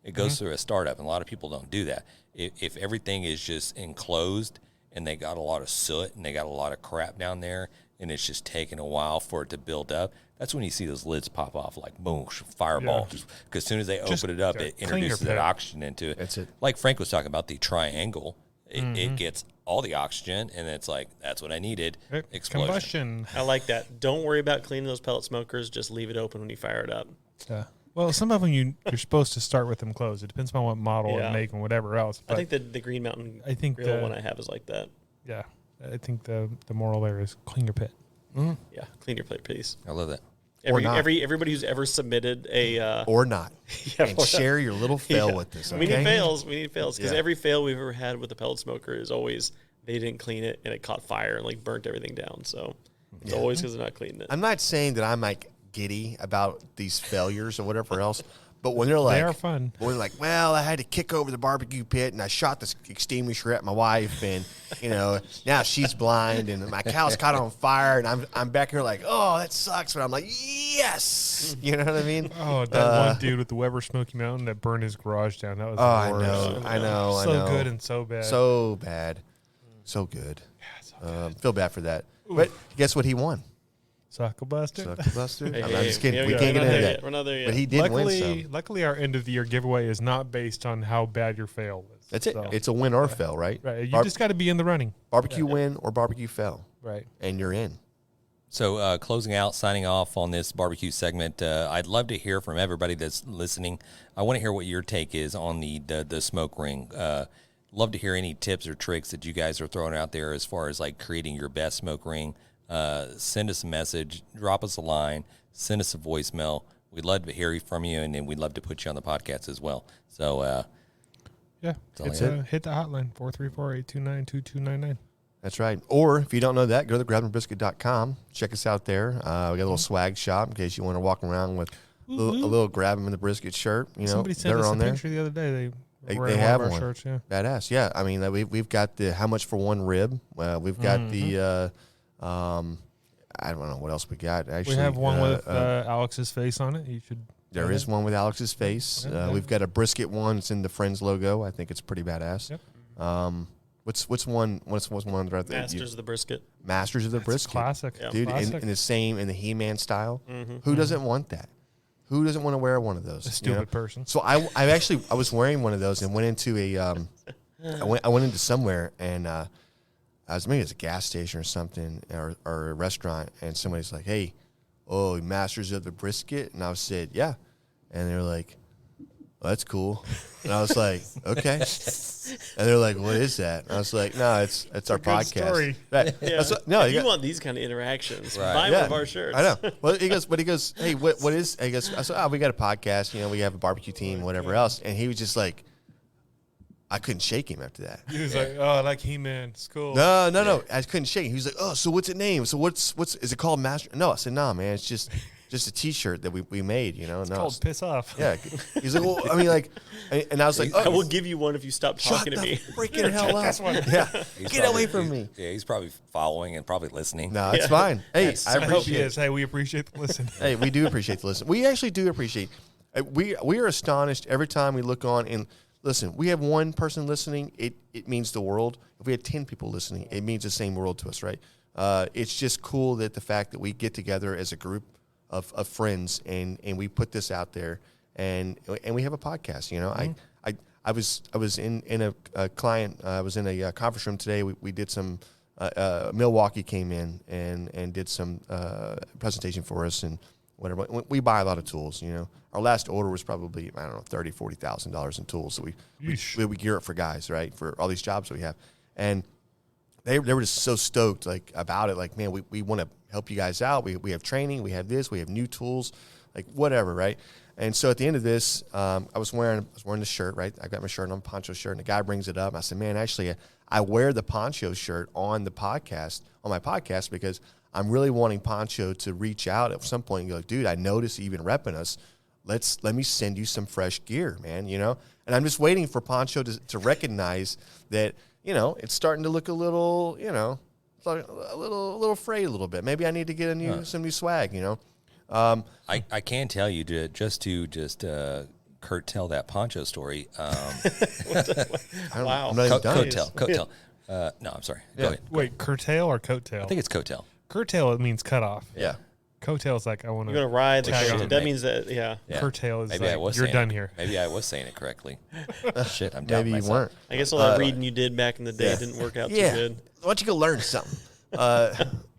It goes through a startup, and a lot of people don't do that. If everything is just enclosed and they got a lot of soot and they got a lot of crap down there and it's just taking a while for it to build up, that's when you see those lids pop off like boom, fireball. Because as soon as they open it up, it introduces that oxygen into it. That's it. Like Frank was talking about the triangle. It gets all the oxygen, and it's like, that's what I needed. Explosion. Combustion. I like that. Don't worry about cleaning those pellet smokers. Just leave it open when you fire it up. Yeah. Well, some of them you're supposed to start with them closed. It depends on what model and make and whatever else. But I think the Green Mountain grill one I have is like that. Yeah. I think the moral there is clean your pit. Yeah, clean your plate, please. I love that. Everybody who's ever submitted a or not, and or share not. your little fail with this. Okay? We need fails. We need fails because Yeah. every fail we've ever had with the pellet smoker is always they didn't clean it and it caught fire and like burnt everything down. So it's always because they're not cleaning it. I'm not saying that I'm like giddy about these failures or whatever else, but when they're like, they are fun. When they're like, well, I had to kick over the barbecue pit and I shot the extinguisher at my wife, and now she's blind and my cow's caught on fire, and I'm back here like, oh, that sucks, but I'm like, yes, you know what I mean? Oh, that one dude with the Weber Smoky Mountain that burned his garage down. That was the worst. I know. So good and so bad. So bad. So good. Yeah, so good. Feel bad for that. But guess what he won? SUCKLEBUSTER. SUCKLEBUSTER. I'm Hey, just kidding. We we're can't not get into there that. yet. We're not there yet. But he did win some. Luckily, our end of the year giveaway is not based on how bad your fail was. That's it. So, It's a win or fail, right? right. You just got to be in the running. Barbecue win or barbecue fail. Right. And you're in. So closing out, signing off on this barbecue segment, I'd love to hear from everybody that's listening. I want to hear what your take is on the smoke ring. Love to hear any tips or tricks that you guys are throwing out there as far as like creating your best smoke ring. Send us a message, drop us a line, send us a voicemail. We'd love to hear from you, and then we'd love to put you on the podcast as well. So, yeah, that's it. Hit the hotline, 434-829-2299. That's right. Or if you don't know that, go to GRABTHEBRISKET.com. Check us out there. We got a little swag shop in case you want to walk around with a little grab them in the brisket shirt. Somebody sent us a picture the other day. They have one. one. Shirts, yeah. Badass. Yeah. I mean, we've got the how much for one rib. We've got the I don't know what else we got. Actually, we have one with Alex's face on it. You should There is one with Alex's face. We've got a brisket one. It's in the Friends logo. I think it's pretty badass. Yep. What's one right there? Masters of the Brisket. Masters of the Brisket. Classic. Yep. Dude, Classic. in the same, in the He-Man style. Mm-hmm. Who doesn't want that? Who doesn't want to wear one of those? A stupid person. So I was wearing one of those and went into I went into somewhere and I was maybe it's a gas station or something or a restaurant and somebody's like, hey, Masters of the Brisket, and I said, yeah, and they're like, well, that's cool, and I was like, okay, and they're like, what is that? And I was like, no, it's our podcast. Story. Right. Yeah. No, if you want these kind of interactions, Right. buy one of our shirts. I know. Well, he goes, hey, what is? I said, we got a podcast. We have a barbecue team, whatever else. And he was just like, I couldn't shake him after that. He was like, oh, I like He-Man. It's cool. No, I couldn't shake him. He was like, oh, so what's it named? So what's is it called Master? No, I said, no, man, it's just a T-shirt that we made. It's called Piss Off. Yeah. He's like, well, I mean, like, and I was like, I will give you one if you stop talking to me. Freaking hell up! Yeah, get away from me. Yeah, he's probably following and probably listening. No, it's fine. Hey, I I hope he appreciate is. Hey, we appreciate the listen. Hey, we do appreciate the listen. We actually do appreciate. We are astonished every time we look on and listen. We have one person listening. It means the world. If we had 10 people listening, it means the same world to us, right? It's just cool that the fact that we get together as a group of friends and we put this out there and we have a podcast. I was in a client. I was in a conference room today. We did some. Milwaukee came in and did some presentation for us and whatever. We buy a lot of tools. Our last order was probably $30,000-$40,000 in tools that we gear up for guys, right, for all these jobs that we have, and they were just so stoked about it. Like, man, we want to help you guys out. We have training. We have this. We have new tools, like whatever, right? And so at the end of this, I was wearing the shirt, right? I got my shirt on, a poncho shirt, and the guy brings it up. And I said, man, actually, I wear the poncho shirt on my podcast because I'm really wanting Poncho to reach out at some point and go, dude, I noticed you even repping us. Let me send you some fresh gear, man. And I'm just waiting for Poncho to recognize that, it's starting to look a little, a little frayed a little bit. Maybe I need to get some new swag, I can tell you to curtail that Poncho story. Wow. Coattail. No, I'm sorry. Go ahead. Wait, curtail or coattail? I think it's coattail. Curtail, it means cut off. Yeah. Coattail is like, I want You're going to ride the tag coat. on. That means that, yeah. Curtail is Maybe I was you're saying done it. here. Maybe I was saying it correctly. Shit, I'm down Maybe you myself. weren't. I guess all that reading you did back in the day didn't work out too good. Why don't you go learn something?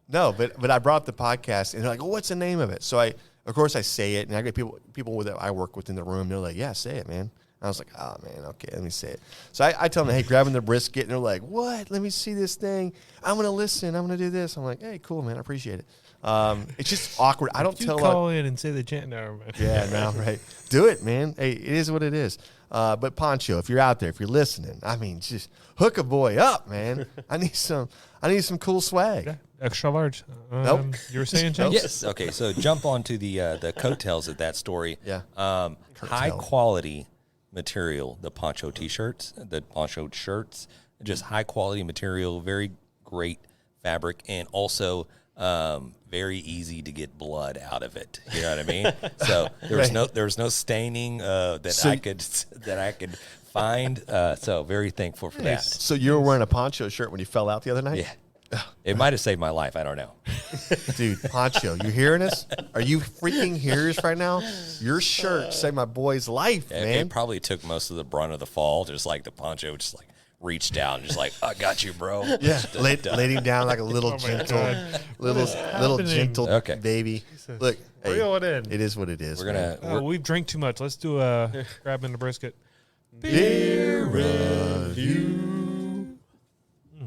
No, but I brought up the podcast, and they're like, well, what's the name of it? So of course, I say it, and I get people that I work with in the room. They're like, yeah, say it, man. And I was like, oh, man, okay, let me say it. So I tell them, hey, grabbing the brisket, and they're like, what? Let me see this thing. I'm going to listen. I'm going to do this. I'm like, hey, cool, man. I appreciate it. It's just awkward. I don't tell call in and say the chant. No, man. Yeah, no, right. Do it, man. Hey, it is what it is. But Poncho, if you're out there, if you're listening, I mean, just hook a boy up, man. I need some cool swag. Yeah, extra large. Nope. You were saying, James? Yes. Okay. So jump onto the coattails of that story. Yeah. High quality material. The poncho T-shirts, the poncho shirts, just high quality material. Very great fabric, and also very easy to get blood out of it. You know what I mean? So there was no staining that I could find. So very thankful for that. So you were wearing a Poncho shirt when you fell out the other night? Yeah. It might have saved my life. I don't know. Dude, Poncho, you hearing us? Are you freaking hearing us right now? Your shirt saved my boy's life, man. It probably took most of the brunt of the fall. Just like the poncho just like reached out and just like, I got you, bro. Yeah, laid him down like a little gentle baby. Look, hey, Reel it in. it is what it is. We've drank too much. Let's do a grabbing the brisket. Beer review.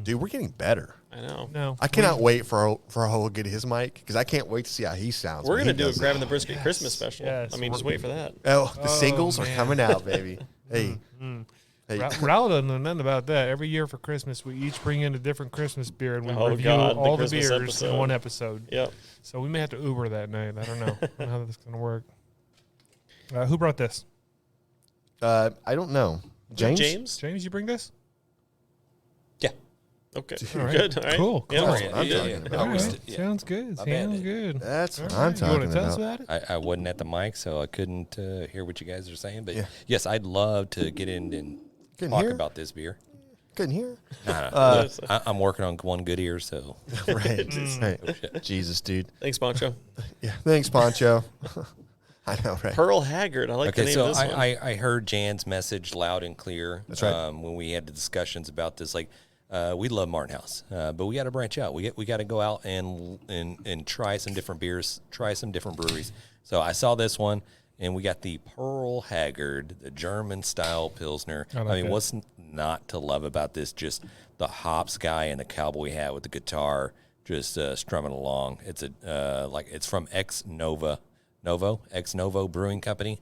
Dude, we're getting better. I know. No. I cannot wait for Ho to get his mic because I can't wait to see how he sounds. We're when going he to do a does Grabbing it. the Brisket Christmas special. Yes. I mean, just wait for that. Oh, the singles are man. coming out, baby. Hey. Hey. Raul doesn't know nothing about that. Every year for Christmas, we each bring in a different Christmas beer and we Oh, review God, the all the Christmas beers episode. in one episode. Yep. So we may have to Uber that night. I don't know how that's going to work. Who brought this? I don't know. James? James? James, you bring this? Yeah. Okay. All right. Good. All right. Cool. Yeah, Cool. that's what I'm Yeah, talking yeah. All right. Yeah. Sounds good. My bad. Sounds good. That's what All I'm right. talking You want to tell us about. about it? I wasn't at the mic, so I couldn't hear what you guys are saying. But Yeah. yes, I'd love to get in and Couldn't talk hear? about this beer. Couldn't hear. I'm working on one good ear, so Right. Right. Jesus, dude. Thanks, Poncho. Yeah. Thanks, Poncho. I know, right? Pearl Haggard. I like the okay. name So of this one. I heard Jan's message loud and clear. That's right. When we had the discussions about this, like we love Martin House, but we got to branch out. We got to go out and try some different beers, try some different breweries. So I saw this one. And we got the Pearl Haggard, the German-style Pilsner. I like I mean, that. what's not to love about this? Just the hops guy and the cowboy hat with the guitar just strumming along. It's it's from Novo Brewing Company.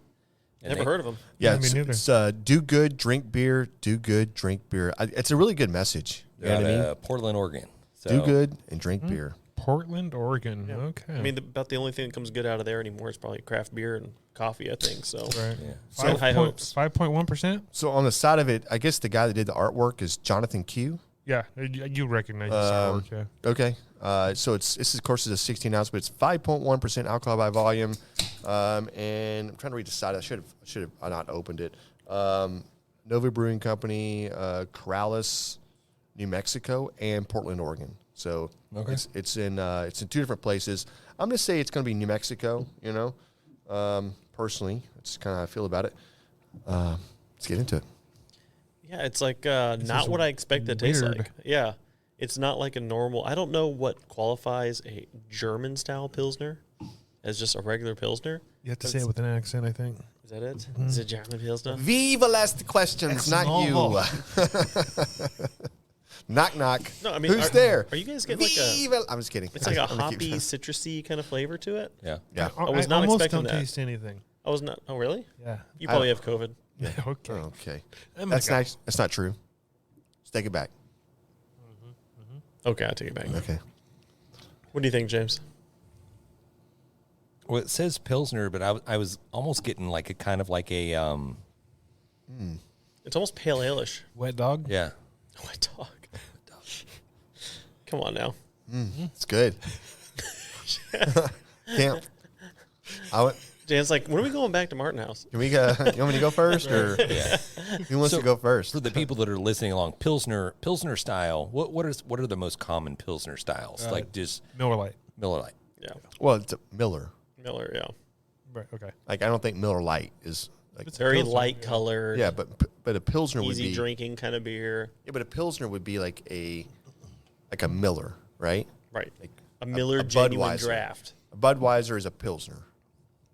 And Never heard of them. Yeah, me neither. it's do good, drink beer. Do good, drink beer. It's a really good message. You know They're what I out mean? of Portland, Oregon. So, Do good and drink beer. Portland, Oregon. Okay. I mean, about the only thing that comes good out of there anymore is probably craft beer and coffee, I think. So, right. Yeah. So high hopes. 5.1%. So on the side of it, I guess the guy that did the artwork is Jonathan Q. Yeah, you recognize this artwork, yeah. Okay. So this is, of course, is a 16 ounce, but it's 5.1% alcohol by volume. And I'm trying to read the side. I should have not opened it. Novo Brewing Company, Corrales, New Mexico, and Portland, Oregon. So it's in two different places. I'm gonna say it's gonna be New Mexico. You know, personally, it's kind of how I feel about it. Let's get into it. yeah, it's like not what I expect it to taste weird. like. Yeah, it's not like a normal. I don't know what qualifies a German-style Pilsner as just a regular Pilsner. You have to say it with an accent, I think. Is that it? Is it German Pilsner? Viva last questions, not you. Knock knock. No, I mean, who's there? Are you guys getting like a? Viva. I'm just kidding. It's like a I'm gonna keep hoppy, going. citrusy kind of flavor to it. Yeah. Yeah. I was not almost expecting don't that. taste anything. I was not. Oh, really? Yeah. You probably have COVID. Yeah. Okay. Okay. I'm That's gonna go. nice. That's not true. Let's take it back. Okay, I take it back. Okay. What do you think, James? Well, it says Pilsner, but I was almost getting like a kind of like a It's almost pale ale-ish. Wet dog? yeah. Wet dog. Come on now. It's good. Can't. I went. Jan's like, when are we going back to Martin House? Can we go? You want me to go first, or Yeah. who wants So, to go first? For the people that are listening along, Pilsner style. What are the most common Pilsner styles? Like just Miller Lite. Miller Lite. Yeah. Well, it's a Miller. Miller, yeah. Right. Okay. Like I don't think Miller Lite is like. It's very Pilsner, light yeah. color. Yeah, but a Pilsner would Easy be. drinking kind of beer. Yeah, but a Pilsner would be like a Miller, right? Right. Like A Miller a Genuine Budweiser. Draft. A Budweiser is a Pilsner,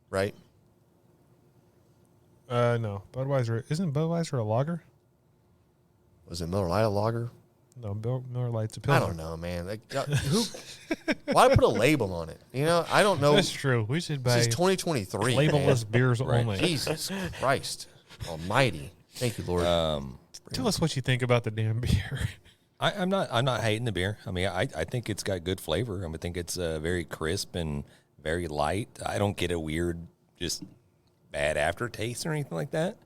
right? No. Budweiser. Isn't Budweiser a lager? Was it Miller Lite a lager? No, Miller Lite's a I Pilsner. don't know, man. Like, who? Why put a label on it? You know, I don't know. That's true. We should buy This is 2023. labelless man. beers only. Jesus Christ Almighty! Thank you, Lord. Tell us what you think about the damn beer. I'm not hating the beer. I mean, I think it's got good flavor. I think it's very crisp and very light. I don't get a weird, just bad aftertaste or anything like that.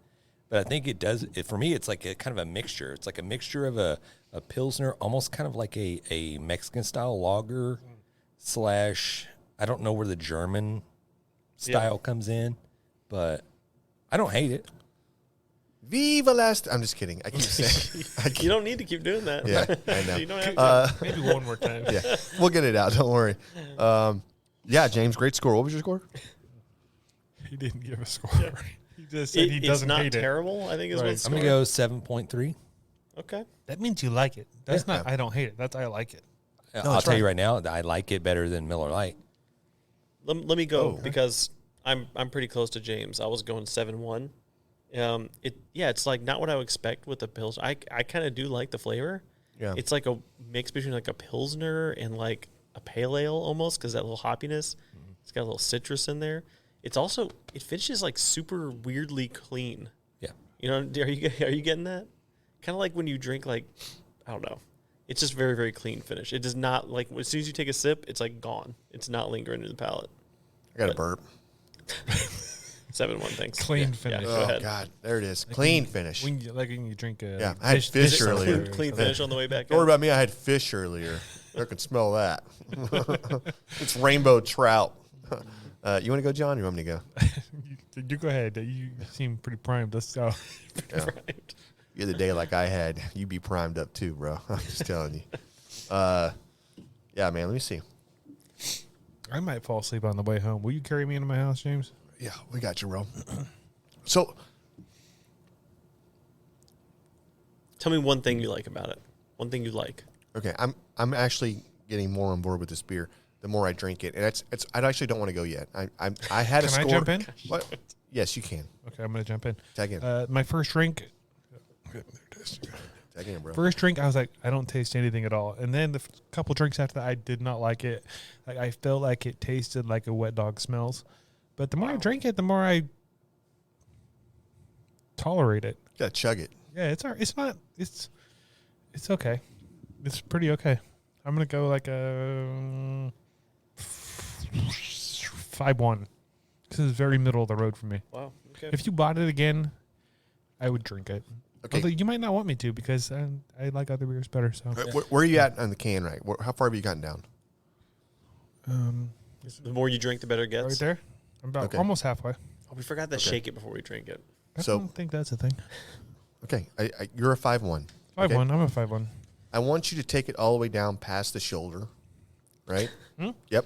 But I think it does. For me, it's like a kind of a mixture. It's like a mixture of a Pilsner, almost kind of like a Mexican style lager / I don't know where the German style comes in, but I don't hate it. Viva last. I'm just kidding. I keep saying. You don't need to keep doing that. Yeah, I know. You don't have to. Maybe one more time. Yeah, we'll get it out. Don't worry. Yeah, James, great score. What was your score? He didn't give a score. He just said he It's doesn't not hate terrible, I think is Right. what's I'm going to go 7.3. Okay. it. That means you like it. That's Yeah. not I don't hate it. That's I like it. I'll that's tell you right. right now, I like it better than Miller Lite. Let me go Oh. because I'm pretty close to James. I was going 7-1. It's like not what I would expect with the Pilsner. I kind of do like the flavor. Yeah. It's like a mix between like a Pilsner and like a pale ale almost because that little hoppiness. It's got a little citrus in there. It's also it finishes like super weirdly clean. Yeah. You know, are you getting that? Kind of like when you drink like I don't know. It's just very very clean finish. It does not like as soon as you take a sip, it's like gone. It's not lingering in the palate. I got a burp. 7-1, thanks. Clean Yeah, finish. go Oh ahead. God, there it is. Clean finish. When you drink a Yeah, I had fish earlier. Clean finish on the way back. Don't worry about me. I had fish earlier. I can smell that. It's rainbow trout. You want to go, John? Or you want me to go? You go ahead. You seem pretty primed. Let's go. Yeah. The other day, like I had, you be primed up too, bro. I'm just telling you. Yeah, man. Let me see. I might fall asleep on the way home. Will you carry me into my house, James? Yeah, we got you, bro. So, Tell me one thing you like about it. One thing you like. okay, I'm actually getting more on board with this beer the more I drink it, and it's I actually don't want to go yet. I had a Can score. I jump in? What? Yes, you can. Okay, I'm going to jump in. Tag in. My first drink. Tag in, bro. First drink, I was like, I don't taste anything at all. And then the couple drinks after that, I did not like it. Like, I felt like it tasted like a wet dog smells. But the more I drink it, the more I tolerate it. You gotta chug it. Yeah, it's okay. It's pretty okay. I'm gonna go like a 5-1. This is very middle of the road for me. Wow. Okay. If you bought it again, I would drink it. Okay. Although you might not want me to because I like other beers better. So Where are you at on the can, right? How far have you gotten down? The more you drink, the better it gets. right there, I'm about almost halfway. Oh, we forgot to shake it before we drink it. I So- don't think that's a thing. Okay, you're a 5-1. 5-1. I'm a 5-1. I want you to take it all the way down past the shoulder, right? Yep.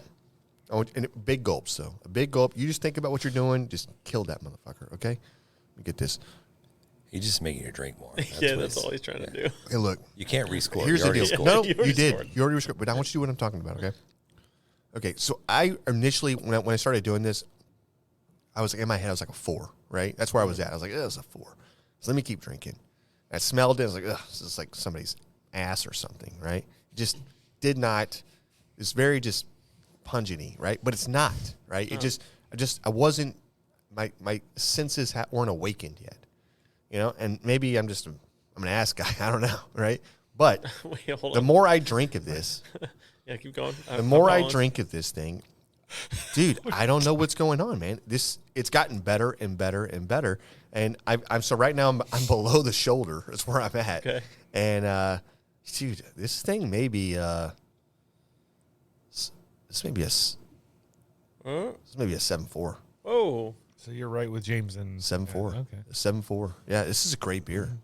And big gulps, though. A big gulp. You just think about what you're doing. Just kill that motherfucker, okay? Let me get this. He's just making you drink more. That's all he's trying to do. Okay, look. You can't rescore. Here's You the already deal. scored. No, You you already did. scored. You already scored. But I want you to do what I'm talking about, okay? Okay, so I initially, when I started doing this, I was in my head, I was like a 4, right? That's where I was at. I was like, it's a 4. So let me keep drinking. I smelled it. I was like, ugh, this is like somebody's ass or something, right? Just did not. It's very just pungent-y, right? But it's not, right? It I wasn't. My senses weren't awakened yet, you know. And maybe I'm an ass guy. I don't know, right? But Wait, hold the on. more I drink of this, Yeah, keep going. the more I drink of this thing, dude, I don't know what's going on, man. It's gotten better and better and better. And I'm so right now I'm below the shoulder. That's where I'm at. Okay. And dude, this thing may be this may be a 7.4. Whoa. So you're right with James and 7.4. Yeah, okay. 7.4. Yeah, this is a great beer.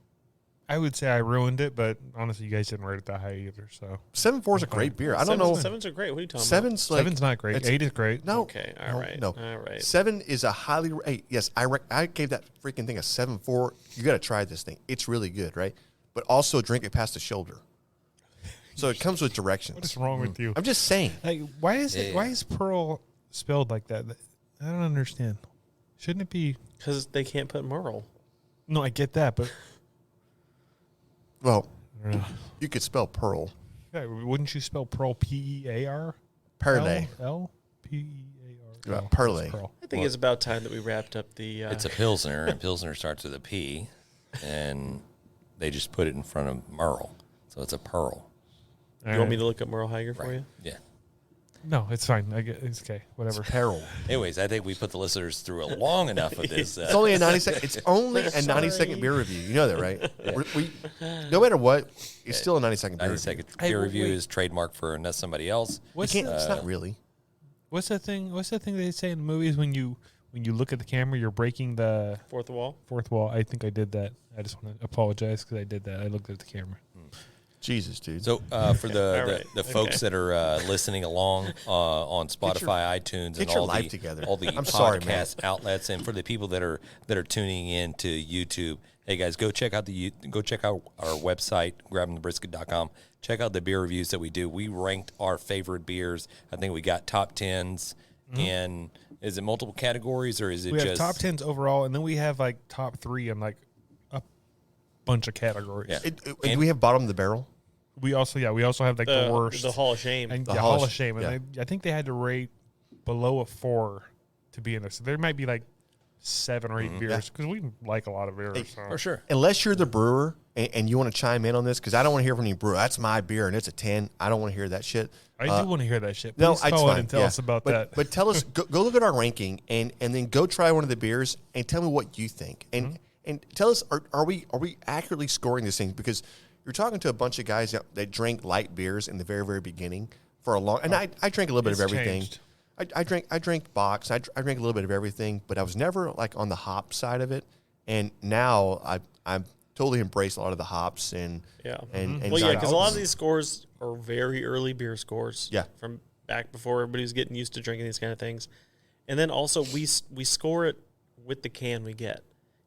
I would say I ruined it, but honestly, you guys didn't rate it that high either. So 7.4 is a great beer. I don't know. Sevens are great. What are you talking Seven's like 7's not great. it's- 8 is great. No. Okay, all right, No. all right. 7 is a highly. Hey, yes, I gave that freaking thing a 7.4. You got to try this thing. It's really good, right? But also drink it past the shoulder. So it comes with directions. What is wrong with you? I'm just saying. Like, why is Pearl spelled like that? I don't understand. Shouldn't it be? Because they can't put Merle. No, I get that, but Well, I don't know. you could spell pearl. Yeah, wouldn't you spell Pearl P-E-A-R? Perle. L-P-E-A-R. Right, Perle. Pearl. I think it's about time that we wrapped up the. It's a Pilsner, and Pilsner starts with a P, and they just put it in front of Merle. So it's a Pearl. You want me to look up Merle Haggard for you? Yeah. No, it's fine. It's okay. Whatever. Peril. Anyways, I think we put the listeners through a long enough of this. It's only a 90-second. It's only a 90-second beer review. You know that, right? We no matter what, it's still a 90-second beer 90-second review. peer review is trademarked for unless somebody else. It's not really. What's the thing? What's the thing they say in movies when you look at the camera, you're breaking the Fourth wall. fourth wall? I think I did that. I just want to apologize because I did that. I looked at the camera. Jesus, dude. So for the folks that are listening along on Spotify, iTunes, and your all life the together. all the I'm sorry, man. podcast outlets, and for the people that are tuning in to YouTube, hey guys, go check out our website, grabbthebrisket.com. Check out the beer reviews that we do. We ranked our favorite beers. I think we got top 10s, and is it multiple categories or is it We just have top 10s overall, and then we have like top 3 and like a bunch of categories. Yeah. Do we have bottom of the barrel? We also have like the worst, The Hall of Shame. and The Hall Hall of of Shame, and I think they had to rate below a 4 to be in there. So there might be like 7 or 8 beers because we like a lot of beers. Hey, so. For sure. Unless you're the brewer and you want to chime in on this, because I don't want to hear from any brewer. That's my beer and it's a 10. I don't want to hear that shit. I do want to hear that shit. Please No, call in and tell us about that. But tell us, go look at our ranking and then go try one of the beers and tell me what you think. And and tell us, are we accurately scoring these things? Because you're talking to a bunch of guys that drank light beers in the very, very beginning for a long. And I drank a little bit of everything. Changed. I drank box. I drank a little bit of everything, but I was never like on the hop side of it. And now I'm totally embraced a lot of the hops and and well, yeah, because a lot of Zygons. these scores are very early beer scores. Yeah. From back before everybody was getting used to drinking these kind of things, and then also we score it with the can we get.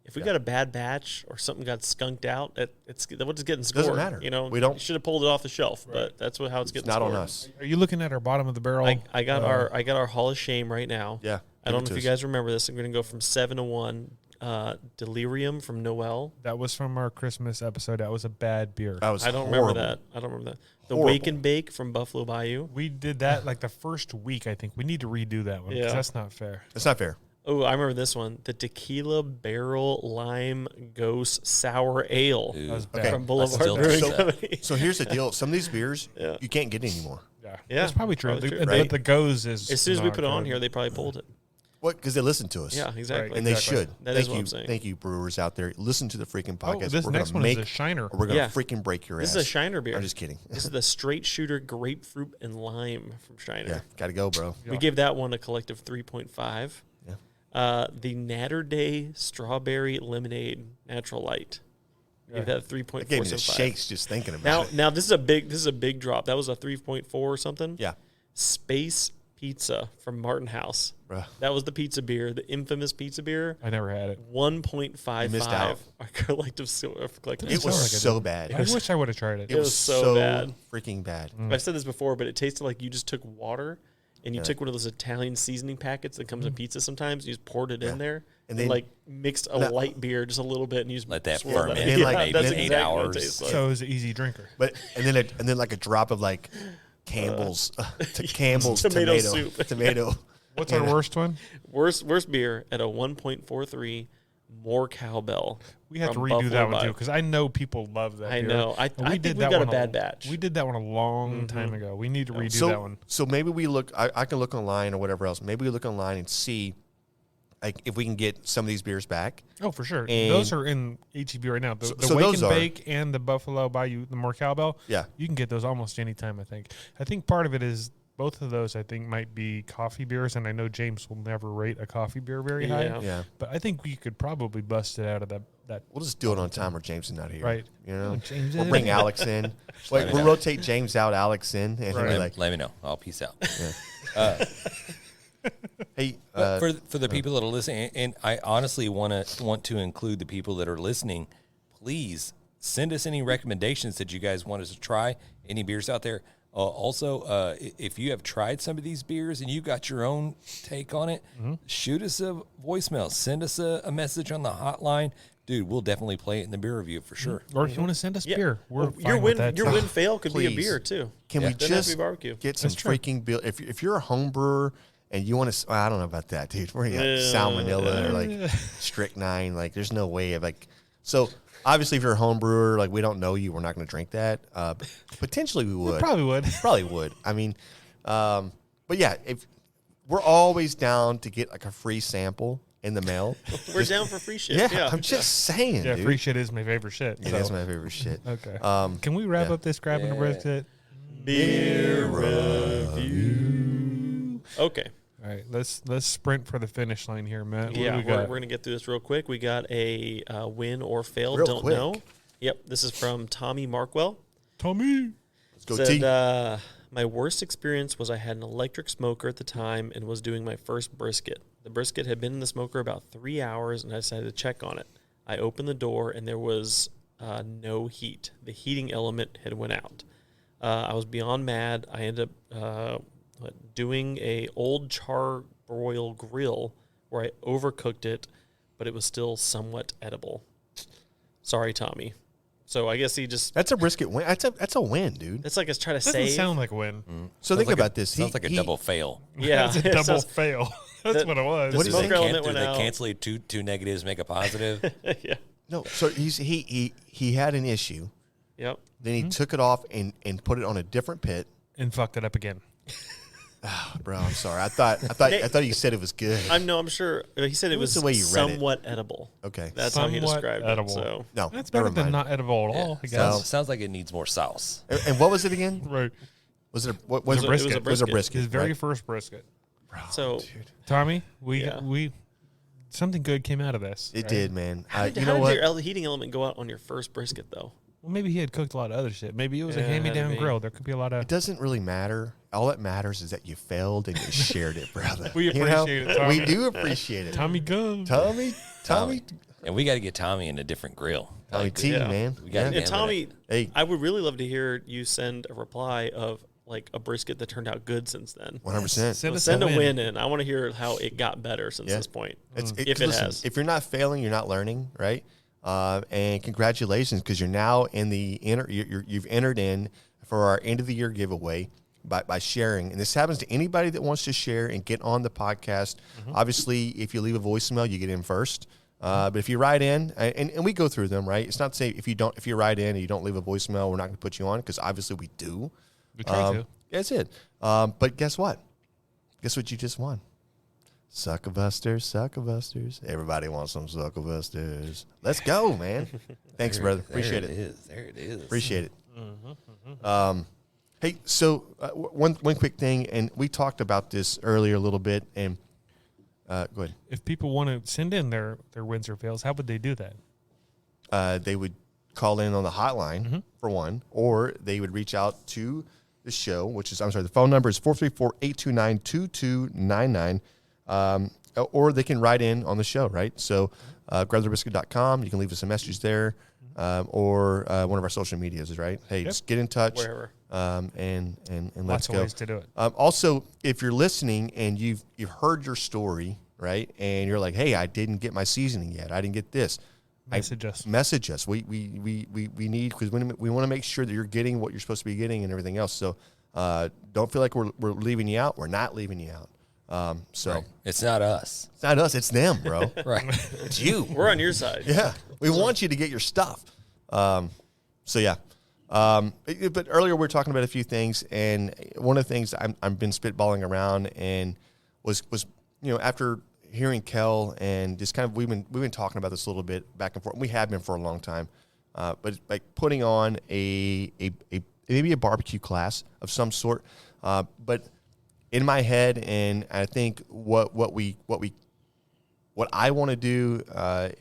If we got a bad batch or something got skunked out, it's what's getting scored. Doesn't matter. You know, We don't- you should have pulled it off the shelf, but that's how it's getting. It's not scored. on us. Are you looking at our bottom of the barrel? I got our Hall of Shame right now. Yeah, I don't know give if it you to guys remember this. I'm going to go from 7 to 1. Delirium from Noel. That was from our Christmas episode. That was a bad beer. That was I don't horrible. remember that. I don't remember that. The Horrible. Wake and Bake from Buffalo Bayou. We did that like the first week, I think. We need to redo that one because Yeah. that's not fair. That's not fair. Oh, I remember this one. The Tequila Barrel Lime Ghost Sour Ale That was Okay. bad. from I Boulevard still Brewing drink that. Company. So here's the deal. Some of these beers Yeah. you can't get anymore. Yeah. Yeah, That's probably true. probably The- true. the- Right. The goes is As soon as we not put it on good. here, they probably pulled it. What? Because they listen to us. Yeah, exactly. And they Exactly. should. That Thank is you, what I'm saying. Thank you, brewers out there. Listen to the freaking Oh, podcast. this We're next gonna one is make, a Shiner. or we're gonna Yeah. freaking break your This ass. is a Shiner beer. I'm just kidding. This is the Straight Shooter Grapefruit and Lime from Shiner. Yeah, gotta go, bro. We gave that one a collective 3.5. Yeah. The Natter Day Strawberry Lemonade Natural Light. Gave that It gave me the 3.475. shakes just thinking about it. Now this is a big drop. That was a 3.4 or something. Yeah, Space Pizza from Martin House. Bruh. That was the pizza beer, the infamous pizza beer. I never had it. 1.55. You missed out. Our collective collective it score. was like I so did. bad. I wish I would have tried it. It was so bad. freaking bad. I've said this before, but it tasted like you just took water and you took one of those Italian seasoning packets that comes in pizza sometimes. You just poured it in there And and then- like mixed a light beer just a little bit and you just Let that swirled ferment in. And then, like, that's then- 8 exactly what it hours. tastes like. So it was an easy drinker. But and then like a drop of like Campbell's Campbell's Tomato tomato soup. tomato. What's our worst one? Worst beer at a 1.43. More Cowbell. We have to from redo Buffalo that one Bayou. too because I know people love that. I beer. know. I And think we got a bad batch. We did that one a long time ago. We need to redo So that one. so maybe we look. I can look online or whatever else. Maybe we look online and see like if we can get some of these beers back. Oh, for sure. And- Those are in HEB right now. The, So Wake those and are- Bake and the Buffalo Bayou, the more cowbell. Yeah. You can get those almost any time, I think. I think part of it is both of those, I think, might be coffee beers. And I know James will never rate a coffee beer very high. Yeah. Yeah. But I think we could probably bust it out of that. We'll just do it on time where James is not here. Right. You know, James we'll in. bring Alex in. Wait, me we'll know. rotate James out, Alex in, and he'll be Right. like, Let me know. I'll peace out. "Hey, But for the people that are listening, and I honestly want to include the people that are listening, please send us any recommendations that you guys want us to try. Any beers out there. Also, if you have tried some of these beers and you got your own take on it, shoot us a voicemail. Send us a message on the hotline. Dude, we'll definitely play it in the beer review for sure. Or if you want to send us Yeah. beer, we're Well, fine with that. your too. win fail could be a Please. beer too. can Yeah. we Doesn't have to just be barbecue. get some That's true. freaking beer? If you're a home brewer and you want to, I don't know about that, dude. We're gonna get salmonella or like strychnine. Like, there's no way of like. So obviously, if you're a home brewer, like we don't know you, we're not going to drink that. Potentially, we would. Probably would. Probably would. I mean, but yeah, if we're always down to get like a free sample in the mail. We're down for free shit. Yeah, I'm just saying, Yeah, dude. free shit is my favorite shit. It so- is my favorite shit. Okay. Um, Can we wrap yeah. up this grabbing a brisket? Beer review. Okay. All right, let's sprint for the finish line here, Matt. What do Yeah, we we're got? going to get through this real quick. We got a win or fail. Real Don't quick. know. Yep. This is from Tommy Markwell. Tommy. Let's go, T. Said, my worst experience was I had an electric smoker at the time and was doing my first brisket. The brisket had been in the smoker about 3 hours, and I decided to check on it. I opened the door, and there was no heat. The heating element had went out. I was beyond mad. I ended up doing a old charbroil grill where I overcooked it, but it was still somewhat edible. Sorry, Tommy. So I guess he just... That's a brisket win. That's a win, dude. That's like us trying to Doesn't save. sound like a win. So think Sounds like about this. Sounds like a double fail. Yeah. It's a it double sounds- fail. That's what it was. The What do you smoke think? element Do went they out. cancel it? Two negatives make a positive. Yeah. No, so he had an issue. Yep. Then he took it off and put it on a different pit. And fucked it up again. Oh, bro, I'm sorry. I thought you said it was good. I'm sure he said it was the way you read it. somewhat edible. Okay. That's how he Somewhat described edible. it. So No, That's better never than mind. not edible at all, I guess. Sounds like it needs more sauce. And what was it again? Right. Was it what was It it? was a It was a brisket. brisket. His very right? first brisket. so Tommy, Yeah. we something good came out of this. It right? did, man. how You did know what? your heating element go out on your first brisket though? Well, maybe he had cooked a lot of other shit. Maybe it was a Yeah, it had to hand-me-down be. grill. There could be a lot of. It doesn't really matter. All that matters is that you failed and you shared it, brother. We You know? appreciate it, Tommy. We do appreciate it. Tommy, go. Tommy, And we got to get Tommy in a different grill. Tommy T, Yeah. man. We gotta Yeah. get And Tommy, Hey, I would really love to hear you send a reply of like a brisket that turned out good since then. 100%. Send a win in. I want to hear how it got better since Yeah. this point. If it listen, has. if you're not failing, you're not learning, right? And congratulations, because you're now in the you've entered in for our end of the year giveaway by sharing. And this happens to anybody that wants to share and get on the podcast. Obviously, if you leave a voicemail, you get in first. But if you write in, and we go through them, right? It's not to say if you write in and you don't leave a voicemail, we're not going to put you on, because obviously we do. We try to. That's it. But guess what? Guess what you just won? Suckabusters. Everybody wants some Suckabusters. Let's go, man. Thanks, brother. Appreciate it. There it is. Appreciate it. Hey, so one quick thing, and we talked about this earlier a little bit, and go ahead. If people want to send in their wins or fails, how would they do that? They would call in on the hotline, for one, or they would reach out to the show, which is, the phone number is 434-829-2299. Or they can write in on the show, right? So grabthebrisket.com, you can leave us a message there, or one of our social medias, right? Hey, just get in touch. Wherever. And let's Lots of go. ways to do it. Also, if you're listening and you've heard your story, right, and you're like, hey, I didn't get my seasoning yet, I didn't get this. Message us. We need, because we want to make sure that you're getting what you're supposed to be getting and everything else. So don't feel like we're leaving you out. We're not leaving you out. Right. It's not us. It's not us. It's them, bro. Right. It's you. We're on your side. Yeah. We want you to get your stuff. So yeah. But earlier we were talking about a few things, and one of the things I've been spitballing around and was after hearing Kel and just kind of we've been talking about this a little bit back and forth. We have been for a long time, but it's like putting on a maybe a barbecue class of some sort. But in my head, and I think what I want to do,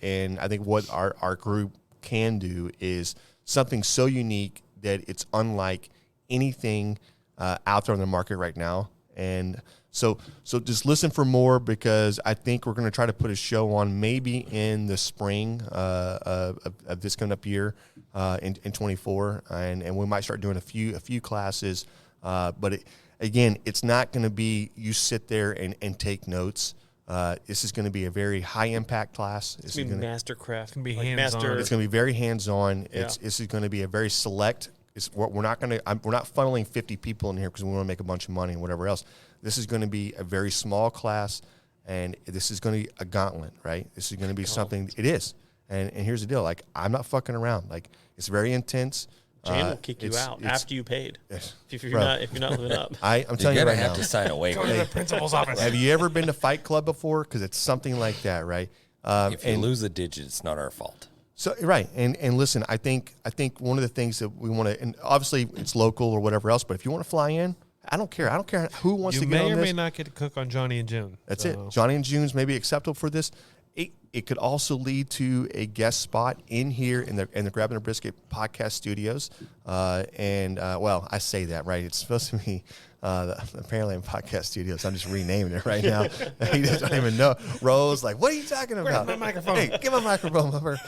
and I think what our group can do is something so unique that it's unlike anything out there on the market right now. And so just listen for more, because I think we're going to try to put a show on maybe in the spring of this coming up year in 24, and we might start doing a few classes. But it's not going to be you sit there and take notes. This is going to be a very high impact class. It's going to be mastercraft. It's going to be hands-on. It's going to be very hands-on. Yeah. This is going to be a very select. We're not funneling 50 people in here because we want to make a bunch of money and whatever else. This is going to be a very small class, and this is going to be a gauntlet, right? This is going to be something. It is, and here's the deal. Like, I'm not fucking around. Like, it's very intense. Jan will kick you out after you paid. If you're not living up. I'm telling you right now. You're gonna have to sign a waiver. Go to the principal's office. Have you ever been to Fight Club before? Because it's something like that, right? If you lose a digit, it's not our fault. So right, and listen, I think one of the things that we want to, and obviously it's local or whatever else, but if you want to fly in, I don't care. I don't care who wants to get on this. You may or may not get to cook on Johnny and June. That's it. Johnny and June's may be acceptable for this. It could also lead to a guest spot in here in the Grabbing a Brisket podcast studios. Well, I say that, right? It's supposed to be apparently in podcast studios. I'm just renaming it right now. He doesn't even know. Rose, like, what are you talking about? Where's my microphone? Hey, give my microphone over.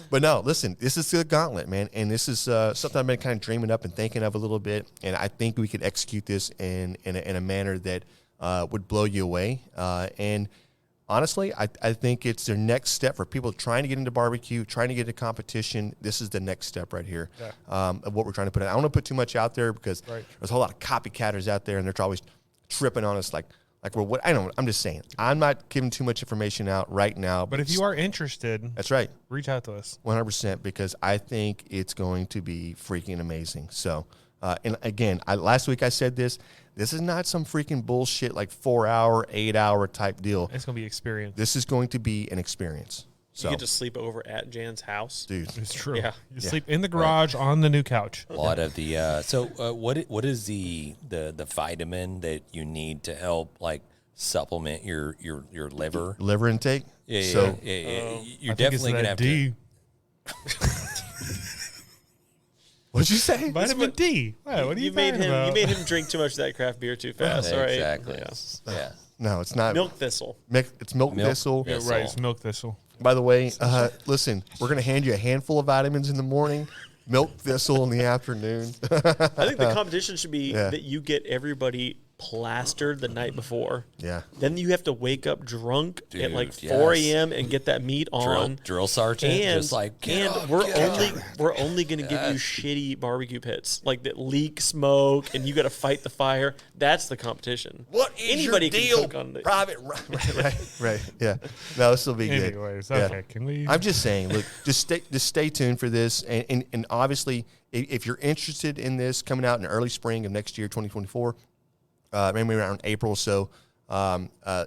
But no, listen, this is the gauntlet, man. And this is something I've been kind of dreaming up and thinking of a little bit. And I think we could execute this in a manner that would blow you away. And honestly, I think it's their next step for people trying to get into barbecue, trying to get into competition. This is the next step right here of what we're trying to put in. I don't want to put too much out there because there's a whole lot of copycatters out there, and they're always tripping on us like Like, well, what I don't. I'm just saying. I'm not giving too much information out right now. But if you are interested, that's right. Reach out to us. 100%, because I think it's going to be freaking amazing. So, and again, last week I said this. This is not some freaking bullshit like 4-hour, 8-hour type deal. It's going to be experience. This is going to be an experience. So, you get to sleep over at Jan's house, dude. It's true. Yeah, you sleep in the garage on the new couch. A lot of the what is the vitamin that you need to help like supplement your liver intake? Yeah, so, yeah. You're definitely gonna have D. What'd you say? Vitamin D. What are you made talking him? about? You made him drink too much of that craft beer too fast. All right. Exactly. Yeah. No, it's not. Milk thistle. It's milk thistle. Yeah, right. It's milk thistle. By the way, listen, we're going to hand you a handful of vitamins in the morning, milk thistle in the afternoon. I think the competition should be that you get everybody plastered the night before. Yeah. Then you have to wake up drunk Dude, at like 4 a.m. and get that meat on. Drill sergeant, and just like we're only going to give you shitty barbecue pits like that leak smoke, and you got to fight the fire. That's the competition. What is Anybody your deal? can cook on the Private, right. Yeah. No, this will be good. Anyways, Yeah. okay. Can we? I'm just saying, look, just stay tuned for this, and obviously, if you're interested in this coming out in the early spring of next year, 2024. Maybe around April or so,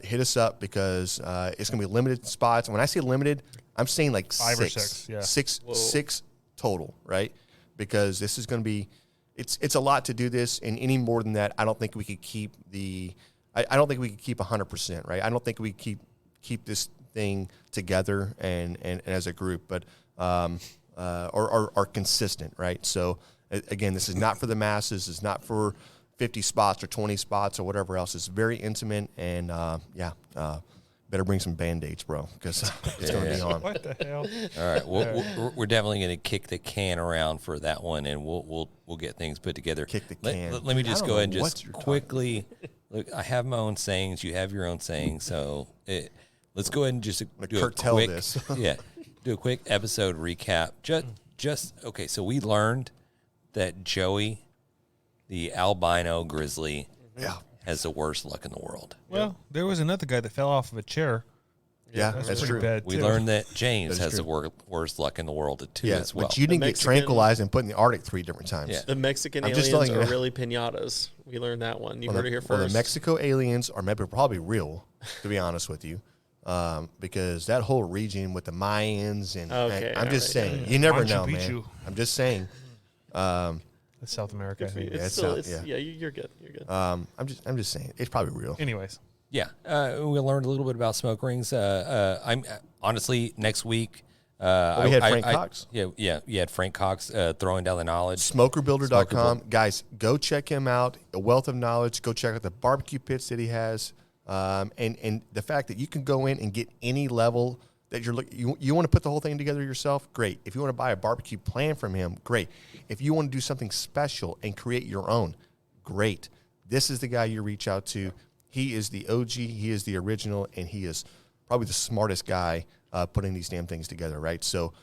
hit us up because it's going to be limited spots. And when I say limited, I'm saying like 5 or 6. Yeah. Six total, right? Because this is going to be, it's a lot to do this, and any more than that, I don't think we could keep I don't think we could keep 100%, right? I don't think we keep this thing together and as a group, but or consistent, right? So again, this is not for the masses. It's not for 50 spots or 20 spots or whatever else. It's very intimate, and better bring some Band-Aids, bro, because it's going to be on. What the hell? All right, we're definitely going to kick the can around for that one, and we'll get things put together. Kick the can. Let me just go ahead and what just you're quickly look. I have my own sayings. You have your own sayings, so let's go ahead and just do a quick this. do a quick episode recap. Just okay. So we learned that Joey, the albino grizzly, has the worst luck in the world. Well, there was another guy that fell off of a chair. Yeah, That's that's pretty true. bad. We too. learned that James That is has the worst luck in the world too as well. but you didn't get Mexican- tranquilized and put in the Arctic 3 different times. Yeah. The Mexican I'm just aliens telling are you. really pinatas. We learned that one. You Well, heard it here well, first. the Mexico aliens are maybe probably real, to be honest with you, because that whole region with the Mayans and Okay, I'm just all right, saying, you never Machu know, man. Picchu. I'm just saying. That's South America. I think. It's Yeah, still, you're good. You're good. I'm just saying, it's probably real. Anyways, Yeah, we learned a little bit about smoke rings. I'm honestly next week. We had Frank Cox. Yeah. You had Frank Cox throwing down the knowledge. Smokerbuilder.com. Guys, go check him out. A wealth of knowledge. Go check out the barbecue pits that he has. And the fact that you can go in and get any level that you're looking. You want to put the whole thing together yourself? Great. If you want to buy a barbecue plan from him, great. If you want to do something special and create your own, great. This is the guy you reach out to. He is the OG. He is the original, and he is probably the smartest guy putting these damn things together, right? So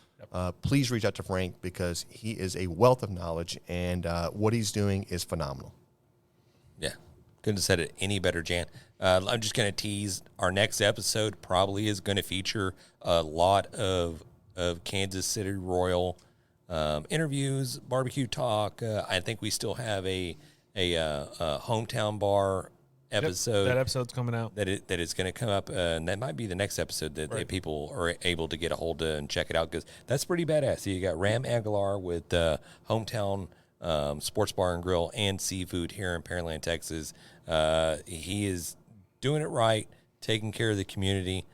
please reach out to Frank because he is a wealth of knowledge, and what he's doing is phenomenal. Yeah, couldn't have said it any better, Jan. I'm just going to tease our next episode. Probably is going to feature a lot of Kansas City Royal interviews, barbecue talk. I think we still have a hometown bar episode. that episode's coming out. That is going to come up, and that might be the next episode that people are able to get a hold of and check it out because that's pretty badass. So you got Ram Aguilar with hometown sports bar and grill and seafood here in Pearland, Texas. He is doing it right, taking care of the community.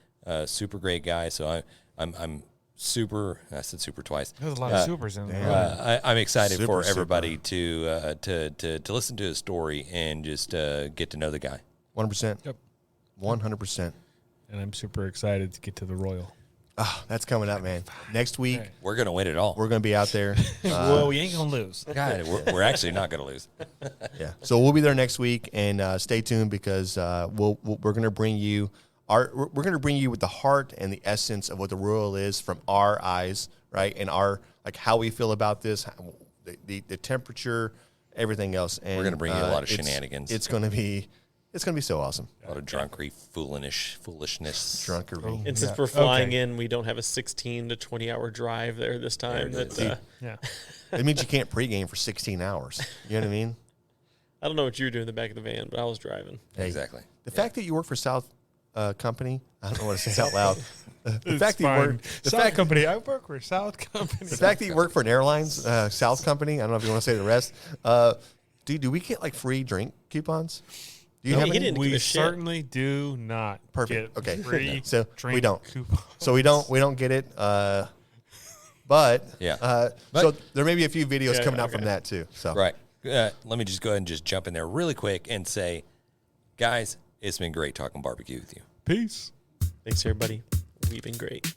Super great guy. So I'm super. I said super twice. There's a lot of supers in there. I'm excited Super, for everybody to listen to his story and just get to know the guy. 100%. Yep. 100%. And I'm super excited to get to the Royal. Oh, that's coming up, man. Next week, We're gonna win it all. we're going to be out there. Well, we ain't gonna lose. God, we're actually not gonna lose. Yeah. So we'll be there next week, and stay tuned because we're going to bring you we're going to bring you with the heart and the essence of what the Royal is from our eyes, right? And our how we feel about this, the temperature, everything else. And We're gonna bring you a lot of shenanigans. It's going to be It's going to be so awesome. A lot of drunkery, foolishness. Drunkery. And since we're flying in, we don't have a 16 to 20-hour drive there this time. Yeah. It means you can't pregame for 16 hours. You know what I mean? I don't know what you were doing in the back of the van, but I was driving. Hey, Exactly. The fact that you work for South Company, I don't know what to say out loud. The It's fact that you fine. work, South Company. I work for South Company. the fact that you work for an airlines, South Company. I don't know if you want to say the rest. Dude, do we get like free drink coupons? Do you No, have he any? didn't give We a shit. certainly do not. Perfect. Get Okay. Free So drink we don't. coupons. So we don't get it. But Yeah. so there may be a few videos Okay, coming out okay. from that too. So Right. Let me just go ahead and just jump in there really quick and say, guys, it's been great talking barbecue with you. Peace. Thanks, everybody. We've been great.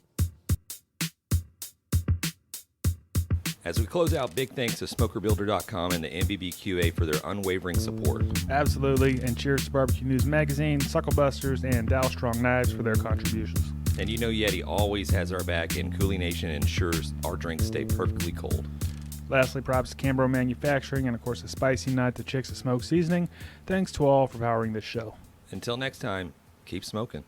As we close out, big thanks to SmokerBuilder.com and the NBBQA for their unwavering support. Absolutely. And cheers to Barbecue News Magazine, SUCKLEBUSTERS, and Dow Strong Knives for their contributions. And you know Yeti always has our back, and Coolie Nation ensures our drinks stay perfectly cold. Lastly, props to Cambro Manufacturing and, of course, the Spicy Nut, the Chicks of Smoke Seasoning. Thanks to all for powering this show. Until next time, keep smoking.